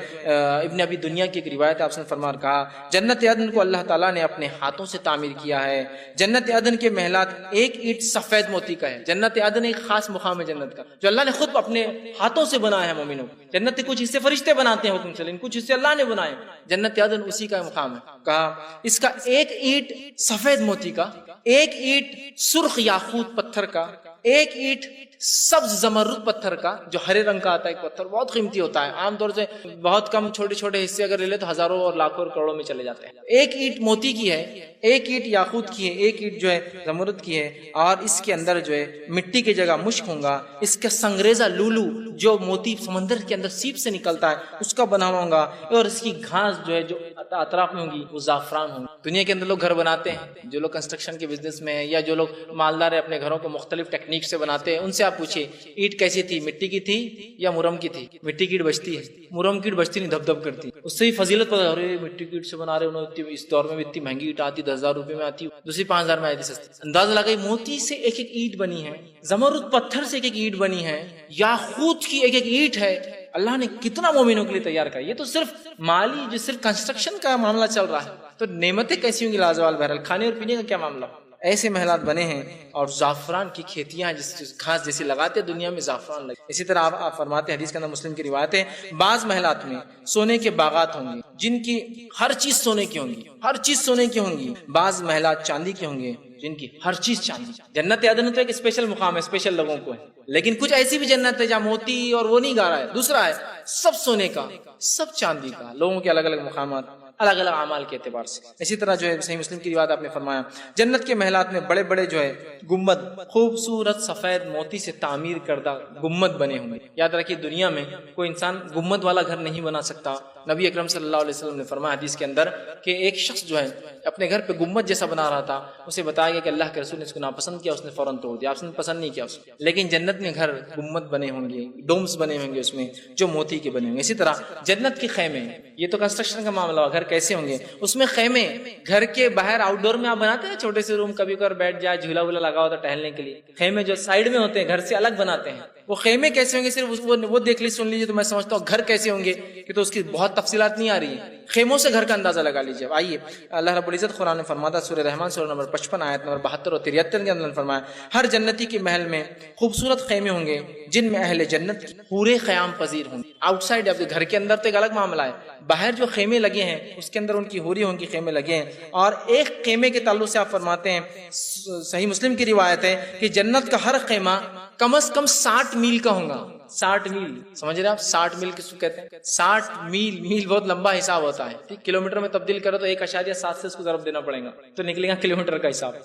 ابن ابی دنیا کی ایک روایت آپ نے فرمان کہا جنت عدن کو اللہ تعالیٰ نے اپنے ہاتھوں سے تعمیر کیا ہے، جنت عدن کے محلات ایک اینٹ سفید موتی کا ہے۔ جنت عدن ایک خاص مقام ہے جنت کا جو اللہ نے خود اپنے ہاتھوں سے بنایا ہے مومنوں۔ جنت کے کچھ حصے فرشتے بناتے ہیں حکم سے، لیکن کچھ حصے اللہ نے بنائے، جنت عدن اسی کا مقام ہے۔ کہا اس کا ایک اینٹ سفید موتی کا، ایک اینٹ سرخ یاقوت پتھر کا، ایک اینٹ سبز زمرد پتھر کا جو ہرے رنگ کا آتا ہے، ایک پتھر بہت قیمتی ہوتا ہے، عام طور سے بہت کم چھوٹے چھوٹے حصے اگر لے لے تو ہزاروں اور لاکھوں اور کروڑوں میں چلے جاتے ہیں۔ ایک اینٹ موتی کی ہے، ایک اینٹ یاقوت کی ہے، ایک اینٹ جو ہے زمرد کی ہے، اور اس کے اندر جو ہے مٹی کی جگہ مشک ہوگا، اس کا سنگریزہ لولو جو موتی سمندر کے اندر سیپ سے نکلتا ہے اس کا بنا ہوگا، اور اس کی گھاس جو ہے جو اطراف میں ہوگی وہ زعفران ہوگی۔ دنیا کے اندر لوگ گھر بناتے ہیں، جو لوگ کنسٹرکشن کے بزنس میں ہیں یا جو لوگ مالدار ہیں اپنے گھروں کو مختلف ٹیکنیک سے بناتے ہیں، ان سے آپ پوچھیے اینٹ کیسی تھی، مٹی کی تھی یا مرم کی تھی؟ مٹی کی اینٹ بچتی ہے، مرم کی اینٹ بچتی نہیں، دھب دھب کرتی۔ اس سے ہی فضیلت پتہ ارے مٹی کی اینٹ سے بنا رہے انہوں نے، اس دور میں بھی اتنی مہنگی اینٹ آتی، 10,000 روپے میں آتی، دوسری 5,000 میں آئی تھی سستی۔ اندازہ لگائی موتی سے ایک ایک اینٹ بنی ہے، زمرد پتھر سے ایک ایک اینٹ بنی ہے، یاقوت کی ایک ایک اینٹ ہے۔ اللہ نے کتنا مومنوں کے لیے تیار کیا، یہ تو صرف مالی جو صرف کنسٹرکشن کا معاملہ چل رہا ہے، تو نعمتیں کیسی ہوں گی لازوال۔ بہرحال کھانے اور پینے کا کیا معاملہ؟ ایسے محلات بنے ہیں، اور زعفران کی کھیتیاں جس گھاس جیسی لگاتے دنیا میں زعفران لگے۔ اسی طرح آپ فرماتے ہیں حدیث کے اندر مسلم کی روایت ہے بعض محلات میں سونے کے باغات ہوں گے جن کی ہر چیز سونے کی ہوں گی، ہر چیز سونے کی ہوں گی، بعض محلات چاندی کے ہوں گے جن کی ہر چیز چاندی۔ جنت عدن تو ایک اسپیشل مقام ہے، اسپیشل لوگوں کو ہے، لیکن کچھ ایسی بھی جنت ہے جہاں موتی اور وہ نہیں گا رہا ہے، دوسرا ہے سب سونے کا، سب چاندی کا، لوگوں کے الگ الگ مقامات، الگ الگ اعمال کے اعتبار سے۔ اسی طرح جو ہے صحیح مسلم کی روایت آپ نے فرمایا جنت کے محلات میں بڑے بڑے جو ہے گنبد خوبصورت سفید موتی سے تعمیر کردہ گنبد بنے ہوں گے۔ یاد رکھیے دنیا میں کوئی انسان گنبد والا گھر نہیں بنا سکتا۔ نبی اکرم صلی اللہ علیہ وسلم نے فرمایا حدیث کے اندر کہ ایک شخص جو ہے اپنے گھر پہ گنبد جیسا بنا رہا تھا، اسے بتایا گیا کہ اللہ کے رسول نے اس کو ناپسند کیا، اس نے فوراً توڑ دیا، آپ نے پسند نہیں کیا اس کو۔ لیکن جنت میں گھر گنبد بنے ہوں گے، ڈومز بنے ہوں گے اس میں جو موتی کے بنے ہوں گے۔ اسی طرح جنت کے خیمے، یہ تو کنسٹرکشن کا معاملہ ہوا، گھر کیسے ہوں گے؟ اس میں خیمے گھر کے باہر آؤٹ ڈور میں آپ بناتے ہیں چھوٹے سے روم، کبھی کبھار بیٹھ جائے، جھولا وولا لگا ہوتا ہے ٹہلنے کے لیے، خیمے جو سائڈ میں ہوتے ہیں گھر سے الگ بناتے ہیں، وہ خیمے کیسے ہوں گے صرف وہ دیکھ لی سن لیجیے تو میں سمجھتا ہوں گھر کیسے ہوں گے کہ تو اس کی بہت تفصیلات نہیں آ رہی ہیں، خیموں سے گھر کا اندازہ لگا لیجیے۔ آئیے اللہ رب العزت قرآن میں فرماتا سورہ رحمان سورہ نمبر 55 آیت نمبر 72 اور 73 کے اندر فرمایا ہر جنتی کے محل میں خوبصورت خیمے ہوں گے جن میں اہل جنت پورے قیام پذیر ہوں گے۔ آؤٹ سائڈ اب گھر کے اندر تو ایک الگ معاملہ ہے، باہر جو خیمے لگے ہیں اس کے اندر ان کی حوری ہوں گی، خیمے لگے ہیں۔ اور ایک خیمے کے تعلق سے آپ فرماتے ہیں صحیح مسلم کی روایت ہے کہ جنت کا ہر خیمہ کم از کم 60 میل کا ہوگا۔ 60 میل سمجھ رہے ہیں آپ؟ 60 میل کس کو کہتے ہیں؟ 60 میل، میل بہت لمبا حساب ہوتا ہے، کلومیٹر میں تبدیل کرو تو 1.7 سے اس کو ضرب دینا پڑے گا تو نکلے گا کلومیٹر کا حساب،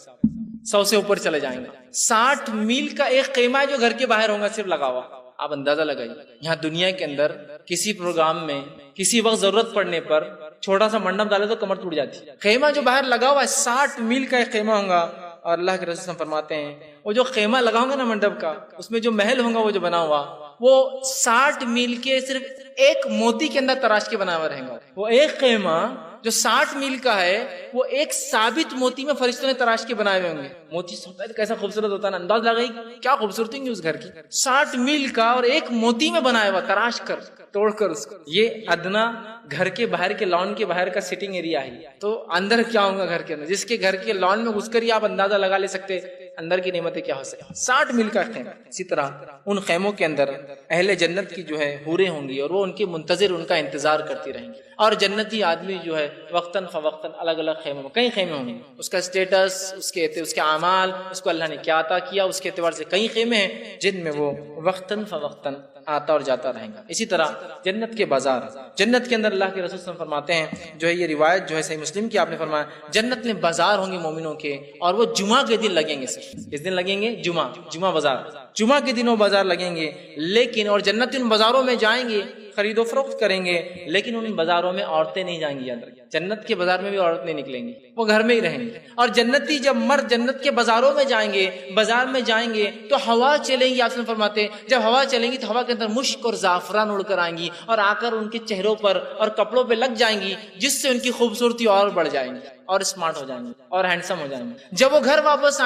100 سے اوپر چلے جائیں گے۔ 60 میل کا ایک خیمہ ہے جو گھر کے باہر ہوگا صرف لگا ہوا۔ آپ اندازہ لگائیے یہاں دنیا کے اندر کسی پروگرام میں کسی وقت ضرورت پڑنے پر چھوٹا سا منڈپ ڈالے تو کمر ٹوٹ جاتی ہے۔ خیمہ جو باہر لگا ہوا ہے 60 میل کا ایک خیمہ ہوگا، اور اللہ کے رسول فرماتے ہیں وہ جو خیمہ لگا ہوگا نا منڈپ کا، اس میں جو محل ہوگا وہ جو بنا ہوا وہ 60 میل کے صرف ایک موتی کے اندر تراش کے بنا ہوا رہے گا۔ وہ ایک خیمہ جو 60 میل کا ہے وہ ایک ثابت موتی میں فرشتوں نے تراش کے بنائے ہوئے ہوں گے۔ موتی کیسا خوبصورت ہوتا ہے نا، انداز لگائی کیا خوبصورتی ہوگی اس گھر کی۔ 60 میل کا اور ایک موتی میں بنایا ہوا، تراش کر توڑ کر اس کو۔ یہ ادنا گھر کے باہر کے لان کے باہر کا سٹنگ ایریا ہے، تو اندر کیا ہوگا گھر کے اندر، جس کے گھر کے لان میں گھس کر ہی آپ اندازہ لگا لے سکتے اندر کی نعمتیں کیا ہو سکتی؟ 60 میل کا خیمہ. اسی طرح ان خیموں کے اندر اہل جنت کی جو ہے حوریں ہوں گی اور وہ ان کے منتظر ان کا انتظار کرتی رہیں گی. اور جنتی آدمی جو ہے وقتاً فوقتاً الگ الگ خیموں میں کئی خیمے ہوں گے. اس کا اسٹیٹس، اس کے اعمال، اس کو اللہ نے کیا عطا کیا، اس کے اعتبار سے کئی خیمے ہیں جن میں وہ وقتاً فوقتاً آتا اور جاتا رہیں گا. اسی طرح جنت کے بازار، جنت کے اندر اللہ کے رسول صلی اللہ علیہ وسلم فرماتے ہیں، جو ہے یہ روایت جو ہے صحیح مسلم کی، آپ نے فرمایا جنت میں بازار ہوں گے مومنوں کے اور وہ جمعہ کے دن لگیں گے. صرف کس دن لگیں گے؟ جمعہ بازار، جمعہ کے دنوں بازار لگیں گے. لیکن اور جنت ان بازاروں میں جائیں گے، خرید و فروخت کریں گے، لیکن ان بازاروں میں عورتیں نہیں جائیں گی. اندر جنت کے بازار میں بھی عورت نہیں نکلیں گی، وہ گھر میں ہی رہیں گے. اور جنتی جب مرد جنت کے بازاروں میں جائیں گے، بازار میں جائیں گے تو ہوا چلیں گی. آپ فرماتے ہیں جب ہوا چلیں گی تو ہوا کے اندر مشک اور زعفران اڑ کر آئیں گی اور آ کر ان کے چہروں پر اور کپڑوں پہ لگ جائیں گی، جس سے ان کی خوبصورتی اور بڑھ جائیں گی اور اسمارٹ ہو جائیں گے اور ہینڈسم ہو جائیں گے. جب وہ گھر واپس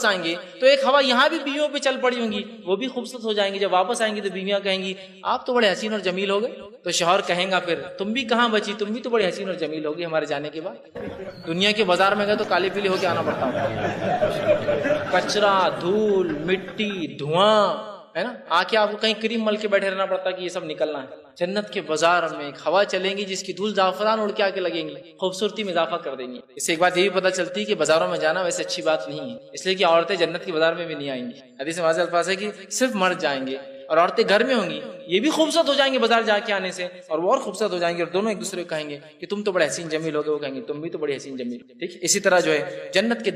آئیں گے تو ایک ہوا یہاں بھی بیویوں پہ چل پڑی ہوں گی، وہ بھی خوبصورت ہو جائیں گی. جب واپس آئیں گی تو بیویاں کہیں گی آپ تو بڑے حسین اور جمیل ہو گئے. تو شوہر کہیں گا پھر تم بھی کہاں بچی، تم بھی تو بڑے حسین اور جمیل ہوگی ہمارے جانے کے بعد. دنیا کے بازار میں گئے تو کالی پیلی ہو کے آنا پڑتا ہے، کچرا، دھول، مٹی، دھواں ہے نا، آ کے آپ کو کہیں کریم مل کے بیٹھے رہنا پڑتا کہ یہ سب نکلنا ہے. جنت کے بازار میں ایک ہوا چلیں گی جس کی دھول زعفران اڑ کے آ کے لگیں گی، خوبصورتی میں اضافہ کر دیں گی. اس سے ایک بات یہ بھی پتہ چلتی ہے کہ بازاروں میں جانا ویسے اچھی بات نہیں ہے، اس لیے کہ عورتیں جنت کے بازار میں بھی نہیں آئیں گی. حدیث میں واضح الفاظ ہے کہ صرف مرد جائیں گے اور عورتیں گھر میں ہوں گی. یہ بھی خوبصورت ہو جائیں گے بازار جا کے آنے سے اور وہ اور خوبصورت ہو جائیں گے اور دونوں ایک دوسرے کو کہیں گے کہ تم تو بڑے حسین جمیل ہو گے، وہ کہیں گے تم بھی تو بڑے حسین جمیل. ٹھیک. اسی طرح جو ہے جنت کے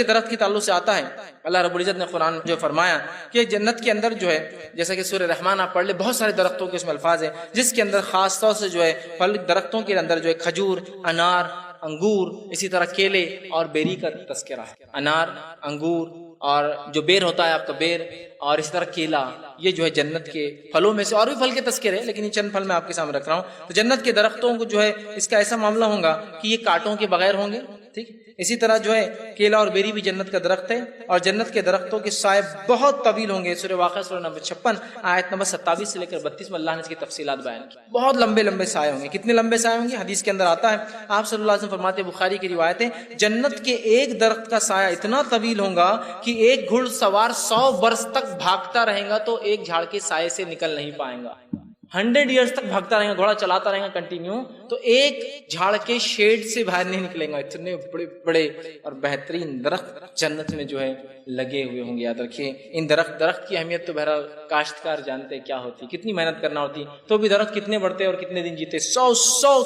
درخت کے تعلق سے آتا ہے، اللہ رب العزت نے قرآن جو فرمایا کہ جنت کے اندر جو ہے، جیسا کہ سورہ رحمان آپ پڑھ لے، بہت سارے درختوں کے اس میں الفاظ ہیں جس کے اندر خاص طور سے جو ہے پھل درختوں کے اندر جو ہے کھجور، انار، انگور، اسی طرح کیلے اور بیری کا تذکرہ ہے. انار، انگور اور جو بیر ہوتا ہے آپ کا بیر، اور اس طرح کیلا، یہ جو ہے جنت کے پھلوں میں سے. اور بھی پھل کے تذکرے ہیں لیکن یہ چند پھل میں آپ کے سامنے رکھ رہا ہوں. تو جنت کے درختوں کو جو ہے اس کا ایسا معاملہ ہوگا کہ یہ کانٹوں کے بغیر ہوں گے. ٹھیک. اسی طرح جو ہے کیلا اور بیری بھی جنت کا درخت ہے اور جنت کے درختوں کے سائے بہت طویل ہوں گے. سورہ واقعہ سورہ نمبر 56 آیت نمبر 27 سے لے کر 32 میں اللہ نے اس کی تفصیلات بیان کی. بہت لمبے لمبے سائے ہوں گے. کتنے لمبے سائے ہوں گے؟ حدیث کے اندر آتا ہے، آپ صلی اللہ علیہ وسلم فرماتے ہیں، بخاری کی روایت ہے، جنت کے ایک درخت کا سایہ اتنا طویل ہوگا کہ ایک گھڑ سوار 100 برس تک بھاگتا رہے گا تو ایک جھاڑ کے سائے سے نکل نہیں پائے گا. 100 ایئرس تک بھاگتا رہے گا، گھوڑا چلاتا رہے گا کنٹینیو، تو ایک جھاڑ کے شیڈ سے باہر نہیں نکلیں گا. اتنے بڑے بڑے اور بہترین درخت جنت میں جو ہے لگے ہوئے ہوں گے. یاد رکھیے ان درخت کی اہمیت تو بہرحال کاشتکار جانتے کیا ہوتی، کتنی محنت کرنا ہوتی، تو بھی درخت کتنے بڑھتے اور کتنے دن جیتے. 100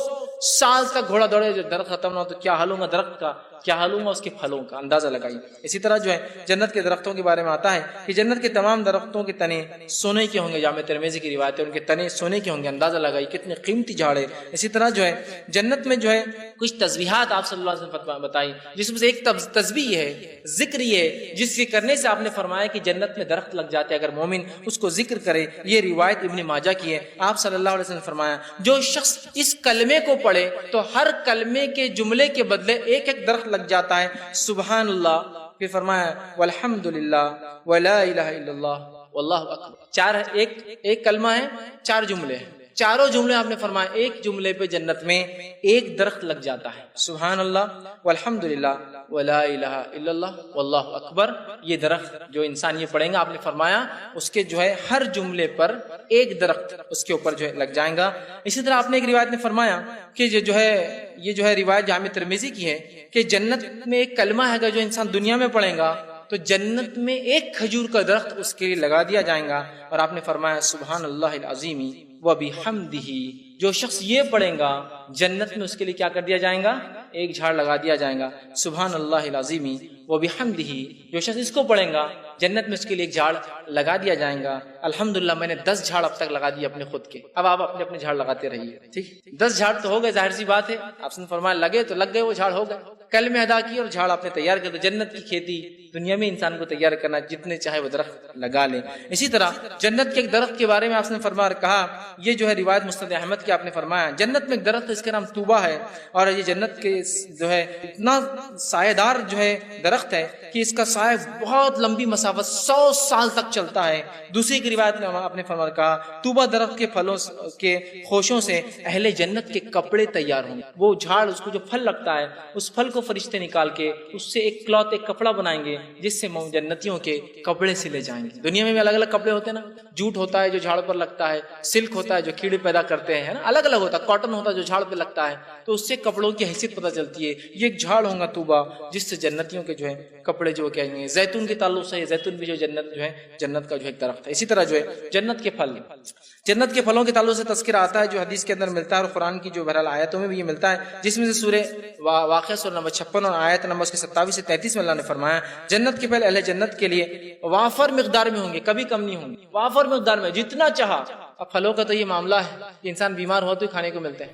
سال تک گھوڑا دوڑے، جو درخت ختم نہ ہو تو کیا حال ہوگا درخت کا، کیا حال ہوگا اس کے پھلوں کا، اندازہ لگائیے. اسی طرح جو ہے جنت کے درختوں کے بارے میں آتا ہے کہ جنت کے تمام درختوں کے تنے سونے کے ہوں گے. جامع ترمذی کی روایت ہے ان کے تنے سونے کے ہوں گے. اندازہ لگائیے کتنے قیمتی جھاڑ ہے. اسی طرح جو ہے جنت میں جو ہے کچھ تسبیحات آپ صلی اللہ علیہ وسلم بتائی، جس میں سے ایک تسبیح ہے، ذکر یہ ہے جس کے کرنے سے آپ نے فرمایا کہ جنت میں درخت لگ جاتے اگر مومن اس کو ذکر کرے. یہ روایت ابن ماجہ کی ہے. آپ صلی اللہ علیہ وسلم نے فرمایا جو شخص اس کلمے کو پڑھے تو ہر کلمے کے جملے کے بدلے ایک ایک درخت لگ جاتا ہے. سبحان اللہ، پھر فرمایا والحمد للہ ولا الہ الا اللہ واللہ اکبر. ایک کلمہ ہے، 4 جملے ہیں، چاروں جملے آپ نے فرمایا ایک جملے پہ جنت میں ایک درخت لگ جاتا ہے. سبحان اللہ والحمد للہ ولا الہ الا اللہ واللہ اکبر. یہ درخت جو انسان یہ پڑھیں گا، آپ نے فرمایا اس کے جو ہے ہر جملے پر ایک درخت اس کے اوپر جو ہے لگ جائیں گا. اسی طرح آپ نے ایک روایت میں فرمایا کہ یہ جو ہے روایت جامع ترمذی کی ہے کہ جنت میں ایک کلمہ ہے جو انسان دنیا میں پڑھے گا تو جنت میں ایک کھجور کا درخت اس کے لیے لگا دیا جائے گا. اور آپ نے فرمایا سبحان اللہ العظیم وبحمدہ. جو شخص یہ پڑھے گا جنت میں اس کے لیے کیا کر دیا جائے گا؟ ایک جھاڑ لگا دیا جائے گا. سبحان اللہ العظیم وبحمدہ. جو شخص اس کو پڑھے گا جنت میں اس کے لیے ایک جھاڑ لگا دیا جائے گا. الحمدللہ میں نے 10 جھاڑ اب تک لگا دیے اپنے خود کے. اب آپ اپنے اپنے جھاڑ لگاتے رہیے. ٹھیک، 10 جھاڑ تو ہو گئے، ظاہر سی بات ہے. آپ نے فرمایا لگے تو لگ گئے، وہ جھاڑ ہو گئے. کل میں ادا کی اور جھاڑ آپ نے تیار کر. تو جنت کی کھیتی دنیا میں انسان کو تیار کرنا، جتنے چاہے وہ درخت لگا لیں. اسی طرح جنت کے ایک درخت کے بارے میں آپ نے فرمایا کہا، یہ جو ہے روایت مسند احمد کی، آپ نے فرمایا جنت میں ایک درخت اس کا نام طوبہ ہے اور یہ جنت کے کہ جو ہے اتنا سایہ دار جو ہے درخت ہے کہ اس کا سایہ بہت لمبی مسافت 100 سال تک چلتا ہے۔ دوسری کی روایت میں آپ نے فرمایا کہا طوبہ درخت کے پھلوں کے خوشوں سے اہل جنت کے کپڑے تیار ہوں گے۔ وہ جھاڑ، اس کو جو پھل لگتا ہے، اس پھل کو فرشتے نکال کے اس سے ایک کلوتھ، ایک کپڑا بنائیں گے جس سے جنتیوں کے کپڑے سلے جائیں گے۔ دنیا میں بھی الگ الگ کپڑے ہوتے ہیں نا، جوٹ ہوتا ہے جو جھاڑ پر لگتا ہے، سلک ہوتا ہے جو کیڑے پیدا کرتے ہیں نا، الگ الگ ہوتا ہے، کاٹن ہوتا ہے جو جھاڑ پہ لگتا ہے، تو اس سے کپڑوں کی حیثیت پتہ چلتی ہے۔ یہ ایک جھاڑ ہوگا طوبہ جس سے جنتیوں کے جو ہے کپڑے جو کہیں گے۔ زیتون کے تعلق سے زیتون بھی جو جنت جو ہے، جنت کا جو ایک درخت ہے۔ اسی طرح جو ہے جنت کے پھل، جنت کے پھلوں کے تعلق سے تذکرہ آتا ہے جو حدیث کے اندر ملتا ہے اور قرآن کی جو بہرحال آیتوں میں بھی یہ ملتا ہے، جس میں سے سورہ واقعہ سورہ نمبر 56 اور آیت نمبر 27 سے 33 میں اللہ نے فرمایا جنت کے پھل اہل جنت کے لیے وافر مقدار میں ہوں گے، کبھی کم نہیں ہوں گے، وافر مقدار میں جتنا چاہا۔ اب پھلوں کا تو یہ معاملہ ہے کہ انسان بیمار ہو تو ہی کھانے کو ملتے ہیں،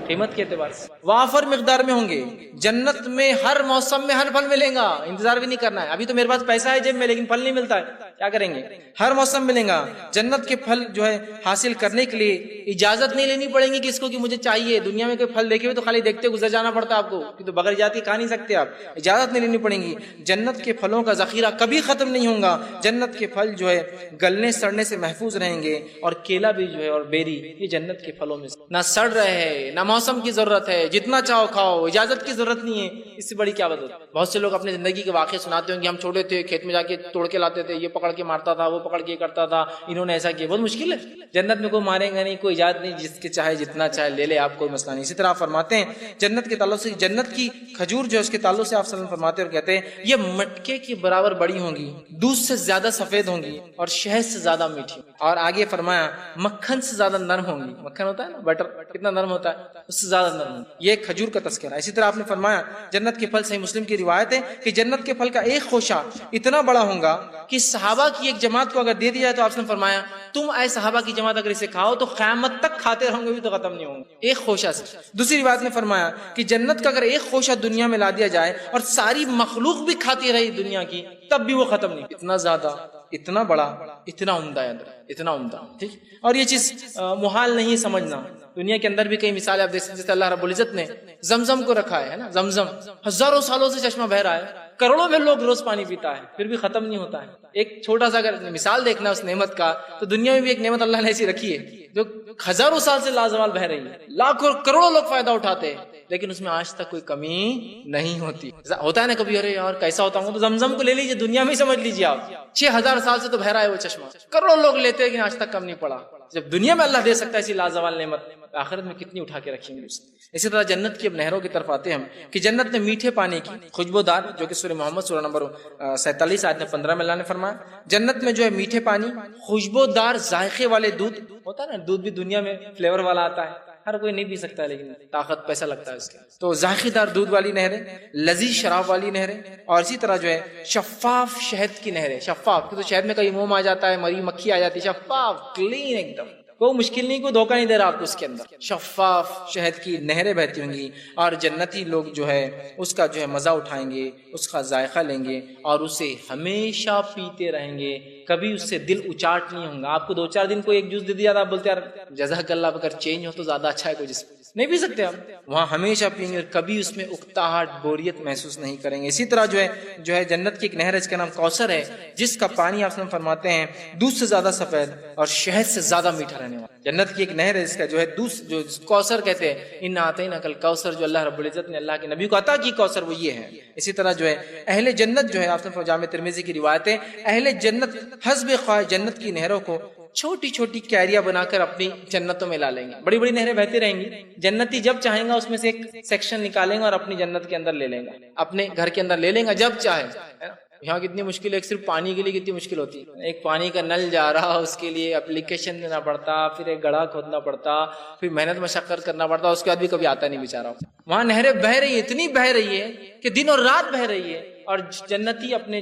قیمت کے اعتبار سے وافر مقدار میں ہوں گے۔ جنت میں ہر موسم میں ہر پھل ملے گا، انتظار بھی نہیں کرنا ہے۔ ابھی تو میرے پاس پیسہ ہے جیب میں لیکن پھل نہیں ملتا ہے، کیا کریں گے؟ ہر موسم ملے گا۔ جنت کے پھل جو ہے حاصل کرنے کے لیے اجازت نہیں لینی پڑے گی کس کو کہ مجھے چاہیے۔ دنیا میں کوئی پھل دیکھے ہوئے تو خالی دیکھتے گزر جانا پڑتا ہے آپ کو، کہ تو بغیر اجازت کے کھا نہیں سکتے آپ، اجازت نہیں لینی پڑے گی۔ جنت کے پھلوں کا ذخیرہ کبھی ختم نہیں ہوگا۔ جنت کے پھل جو ہے گلنے سڑنے سے محفوظ رہیں گے، اور کیلا بھی جو ہے اور بیری یہ جنت کے پھلوں میں نہ سڑ رہے ہیں نہ موسم کی ضرورت ہے، جتنا چاہو کھاؤ، اجازت کی ضرورت نہیں ہے۔ اس سے بڑی کیا بات ہوتی ہے؟ بہت سے لوگ اپنی زندگی کے واقعے سناتے ہیں کہ ہم چھوٹے تھے، کھیت میں جا کے توڑ کے لاتے تھے، یہ پکڑ کے مارتا تھا، وہ پکڑ کے کرتا تھا، انہوں نے ایسا کیا۔ بہت مشکل ہے، جنت میں کوئی مارے گا نہیں، کوئی اجازت نہیں، جس کے چاہے جتنا چاہے لے لے آپ، کوئی مسئلہ نہیں۔ اسی طرح آپ فرماتے ہیں جنت کے تعلق سے، جنت کی کھجور جو ہے اس کے تعلق سے آپ صلی اللہ علیہ وسلم فرماتے ہیں اور کہتے ہیں یہ مٹکے کے برابر بڑی ہوں گی، دودھ سے زیادہ سفید ہوں گی، اور شہد سے زیادہ میٹھی۔ اور آگے فرمایا مکھن سے زیادہ نرم ہوں گی۔ مکھن ہوتا ہے نا، بٹر کتنا نرم ہوتا ہے، اس سے زیادہ نرم ہوں گی۔ یہ کھجور کا تذکرہ ہے۔ اسی طرح آپ نے فرمایا جنت کے پھل، صحیح مسلم کی روایت ہے کہ جنت کے پھل کا ایک خوشہ اتنا بڑا ہوگا کہ صحابہ کی ایک جماعت کو اگر دے دیا جائے تو آپ نے فرمایا تم اے صحابہ کی جماعت اگر اسے کھاؤ تو قیامت تک کھاتے رہو گے بھی تو ختم نہیں ہوں گے، ایک خوشہ سے۔ دوسری روایت میں فرمایا کہ جنت کا اگر ایک خوشہ دنیا میں لا دیا جائے اور ساری مخلوق بھی کھاتی رہی دنیا کی تب بھی وہ ختم نہیں، اتنا زیادہ، اتنا بڑا، اتنا عمدہ ہے اندر، اتنا عمدہ، ٹھیک۔ اور یہ چیز محال نہیں سمجھنا۔ دنیا کے اندر بھی کئی مثالیں آپ دیکھ سکتے ہیں، جیسے اللہ رب العزت نے زمزم کو رکھا ہے نا، زمزم ہزاروں سالوں سے چشمہ بہہ رہا ہے، کروڑوں میں لوگ روز پانی پیتا ہے، پھر بھی ختم نہیں ہوتا ہے۔ ایک چھوٹا سا اگر مثال دیکھنا اس نعمت کا تو دنیا میں بھی ایک نعمت اللہ نے ایسی رکھی ہے جو ہزاروں سال سے لازوال بہ رہی ہے، لاکھوں کروڑوں لوگ فائدہ اٹھاتے ہیں، لیکن اس میں آج تک کوئی کمی نہیں ہوتی۔ ہوتا ہے نا کبھی، ارے یار کیسا ہوتا ہوں، تو زمزم کو لے لیجیے، دنیا میں ہی سمجھ لیجیے آپ، 6000 سال سے تو بہ رہا ہے وہ چشمہ، کروڑوں لوگ لیتے ہیں لیکن آج تک کم نہیں پڑا۔ جب دنیا میں اللہ دے سکتا ہے ایسی لازوال نعمت، آخرت میں کتنی اٹھا کے رکھیں گے اسے۔ اسی طرح جنت کی اب نہروں کی طرف آتے ہیں ہم کہ جنت نے میٹھے پانی کی خوشبودار، جو کہ سورہ محمد سورہ نمبر 47 آیت 15 میں اللہ نے فرمایا جنت میں جو ہے میٹھے پانی، خوشبودار ذائقے والے دودھ، ہوتا ہے نا دودھ بھی دنیا میں فلیور والا آتا ہے، ہر کوئی نہیں پی سکتا ہے لیکن طاقت پیسہ لگتا ہے اس کے، تو ذائقے دار دودھ والی نہریں، لذیذ شراب والی نہریں، اور اسی طرح جو ہے شفاف شہد کی نہریں۔ شفاف تو شہد میں کئی موم آ جاتا ہے، مری مکھی آ جاتی ہے، شفاف کلین ایک دم، کوئی مشکل نہیں، کوئی دھوکہ نہیں دے رہا آپ کو اس کے اندر، شفاف شہد کی نہریں بہتی ہوں گی، اور جنتی لوگ جو ہے اس کا جو ہے مزہ اٹھائیں گے، اس کا ذائقہ لیں گے اور اسے ہمیشہ پیتے رہیں گے، کبھی اس سے دل اچاٹ نہیں ہوں گا۔ آپ کو 2-4 دن کو ایک جوس دے دیا تھا، آپ بولتے یار جزاک اللہ، اگر چینج ہو تو زیادہ اچھا ہے، کوئی جس نہیں پی سکتے آپ، وہاں ہمیشہ پئیں گے، کبھی اس میں اکتاہٹ بوریت محسوس نہیں کریں گے۔ اسی طرح جو ہے جنت کی ایک نہر ہے، اس کا نام کوثر ہے، جس کا پانی آپ فرماتے ہیں دودھ سے زیادہ سفید اور شہد سے زیادہ میٹھا رہنے والا۔ جنت کی ایک نہر ہے، اس کا جو ہے دودھ، جو کوثر کہتے ہیں، ان اعطیناک الکوثر، جو اللہ رب العزت نے اللہ کے نبی کو عطا کی کوثر وہ یہ ہے۔ اسی طرح جو ہے اہل جنت جو ہے، آپ نے جامع ترمذی کی روایت ہے، اہل جنت حسب خواہ جنت کی نہروں کو چھوٹی چھوٹی کیریاں بنا کر اپنی جنتوں میں لا لیں گے، بڑی بڑی نہریں بہتی رہیں گی، جنتی جب چاہیں گا اس میں سے ایک سیکشن نکالیں گا اور اپنی جنت کے اندر لے لیں گا، اپنے گھر کے اندر لے لیں گا جب چاہے۔ یہاں کتنی مشکل ہے، ایک صرف پانی کے لیے کتنی مشکل ہوتی ہے، ایک پانی کا نل جا رہا، اس کے لیے اپلیکیشن دینا پڑتا، پھر ایک گڑھا کھودنا پڑتا، پھر محنت مشقت کرنا پڑتا، اس کے بعد بھی کبھی آتا نہیں بیچارہ۔ وہاں نہریں بہہ رہی ہے، اتنی بہہ رہی ہے کہ دن اور رات بہہ رہی ہے، اور جنتی اپنے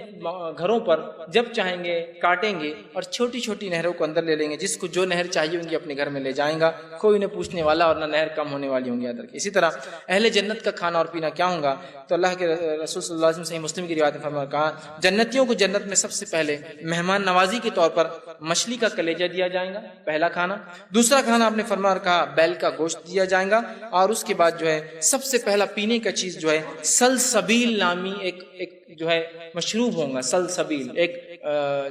گھروں پر جب چاہیں گے کاٹیں گے اور چھوٹی چھوٹی نہروں کو اندر لے لیں گے، جس کو جو نہر چاہیے ہوں گی اپنے گھر میں لے جائیں گا، کوئی انہیں پوچھنے والا اور نہ نہر کم ہونے والی ہوں گی ادھر۔ اسی طرح اہل جنت کا کھانا اور پینا کیا ہوگا؟ تو اللہ کے رسول صلی اللہ علیہ وسلم صحیح مسلم کی روایت میں فرمایا، کہا جنتیوں کو جنت میں سب سے پہلے مہمان نوازی کے طور پر مچھلی کا کلیجہ دیا جائے گا، پہلا کھانا۔ دوسرا کھانا آپ نے فرمایا اور کہا بیل کا گوشت دیا جائے گا، اور اس کے بعد جو ہے سب سے پہلا پینے کا چیز جو ہے سلسبیل نامی ایک جو ہے مشروب ہوگا، سلسبیل ایک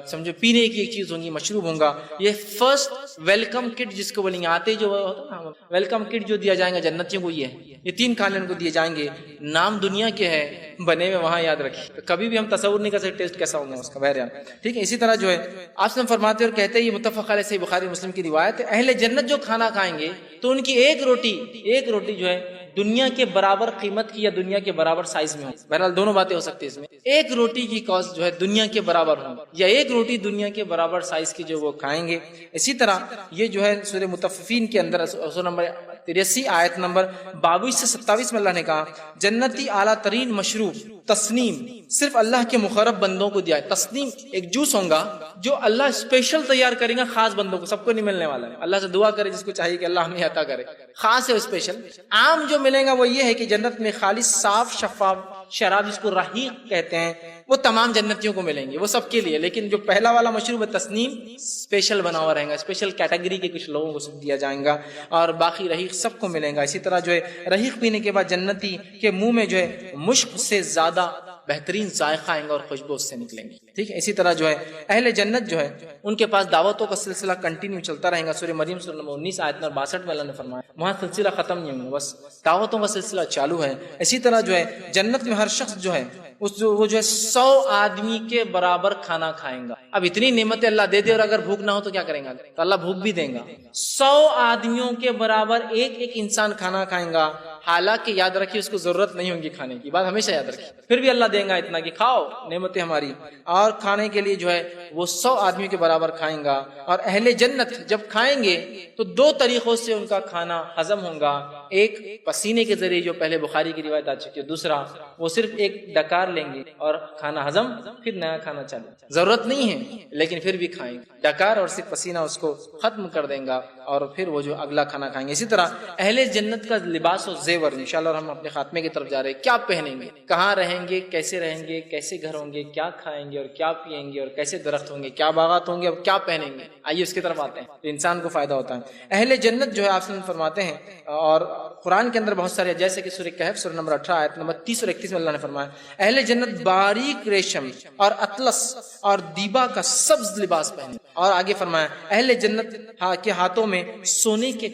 سمجھو پینے کی ایک چیز ہوگی، مشروب ہوگا۔ یہ فرسٹ ویلکم کٹ جس کو بولیں گے، آتے جو ہوتا ہے ویلکم کٹ جو دیا جائے گا جنتیوں کو، یہ 3 کھانے ان کو دیے جائیں گے۔ نام دنیا کے ہے، بنے ہوئے وہاں یاد رکھیے، کبھی بھی ہم تصور نہیں کر سکتے ٹیسٹ کیسا ہوگا اس کا، بہرحال ٹھیک ہے۔ اسی طرح جو ہے آپ نے فرماتے اور کہتے ہیں، یہ متفق علیہ صحیح بخاری مسلم کی روایت ہے، اہل جنت جو کھانا کھائیں گے تو ان کی ایک روٹی جو ہے دنیا کے برابر قیمت کی یا دنیا کے برابر سائز میں ہو، بہرحال دونوں باتیں ہو سکتی ہیں اس میں، ایک روٹی کی کاسٹ جو ہے دنیا کے برابر ہو یا ایک روٹی دنیا کے برابر سائز کی جو وہ کھائیں گے۔ اسی طرح یہ جو ہے سورہ مطففین کے اندر سورہ نمبر 83 آیت نمبر 22 سے 27 میں اللہ نے کہا جنتی اعلیٰ ترین مشروب تسنیم صرف اللہ کے مقرب بندوں کو دیا ہے۔ تسنیم ایک جوس ہوگا جو اللہ اسپیشل تیار کرے گا خاص بندوں کو، سب کو نہیں ملنے والا ہے، اللہ سے دعا کرے جس کو چاہیے کہ اللہ ہمیں عطا کرے، خاص ہے اسپیشل۔ عام جو ملے گا وہ یہ ہے کہ جنت میں خالص صاف شفاف شراب جس کو رحیق کہتے ہیں وہ تمام جنتیوں کو ملیں گے، وہ سب کے لیے، لیکن جو پہلا والا مشروب ہے تسنیم اسپیشل بنا ہوا رہے گا، اسپیشل کیٹیگری کے کچھ لوگوں کو دیا جائے گا، اور باقی رحیق سب کو ملے گا۔ اسی طرح جو ہے رحیق پینے کے بعد جنتی کے منہ میں جو ہے مشک سے زیادہ بہترین ذائقہ آئیں گا اور خوشبو اس سے نکلیں گی، ٹھیک ہے۔ اسی طرح جو ہے اہل جنت جو ہے ان کے پاس دعوتوں کا سلسلہ کنٹینیو چلتا رہے گا۔ سورہ مریم سورہ نمبر 19 آیت نمبر 62 میں اللہ نے فرمایا وہاں سلسلہ ختم نہیں ہوگا، بس دعوتوں کا سلسلہ چالو ہے۔ اسی طرح جو ہے جنت میں ہر شخص جو ہے وہ جو ہے 100 آدمی کے برابر کھانا کھائیں گا۔ اب اتنی نعمتیں اللہ دے دے اور اگر بھوک نہ ہو تو کیا کریں گا؟ تو اللہ بھوک بھی دیں گا۔ 100 آدمیوں کے برابر ایک انسان کھانا کھائیں گا، حالانکہ یاد رکھیے اس کو ضرورت نہیں ہوگی کھانے کی، بات ہمیشہ یاد رکھیے، پھر بھی اللہ دیں گا اتنا کہ کھاؤ، نعمتیں ہماری، اور کھانے کے لیے جو ہے وہ 100 آدمیوں کے برابر کھائیں گا۔ اور اہل جنت جب کھائیں گے تو 2 طریقوں سے ان کا کھانا ہضم ہوگا، ایک پسینے کے ذریعے جو پہلے بخاری کی روایت آ چکی ہے، دوسرا وہ صرف ایک ڈکار لیں گے اور کھانا ہضم، پھر نیا کھانا چالو، ضرورت نہیں ہے لیکن پھر بھی کھائیں گے، ڈکار اور صرف پسینہ اس کو ختم کر دیں گا اور پھر وہ جو اگلا کھانا کھائیں گے۔ اسی طرح اہل جنت کا لباس و زیور انشاءاللہ، اور ہم اپنے خاتمے کی طرف جا رہے ہیں، کیا پہنیں گے، کہاں رہیں گے، کیسے رہیں گے، کیسے گھر ہوں گے، کیا کھائیں گے اور کیا پیئیں گے، اور کیسے درخت ہوں گے، کیا باغات ہوں گے، اور کیا پہنیں گے، آئیے اس کی طرف آتے ہیں تو انسان کو فائدہ ہوتا ہے۔ اہل جنت جو ہے آپ سے فرماتے ہیں، اور قرآن کے اندر بہت سارے، جیسے کہ سورہ کہف سورہ نمبر 18 آیت نمبر 30 اور 31 میں اللہ نے فرمایا اہل جنت باریک ریشم اور اطلس اور دیبا کا سبز لباس پہنے، اور آگے فرمایا اہل جنت کے ہاتھوں میں سونے کے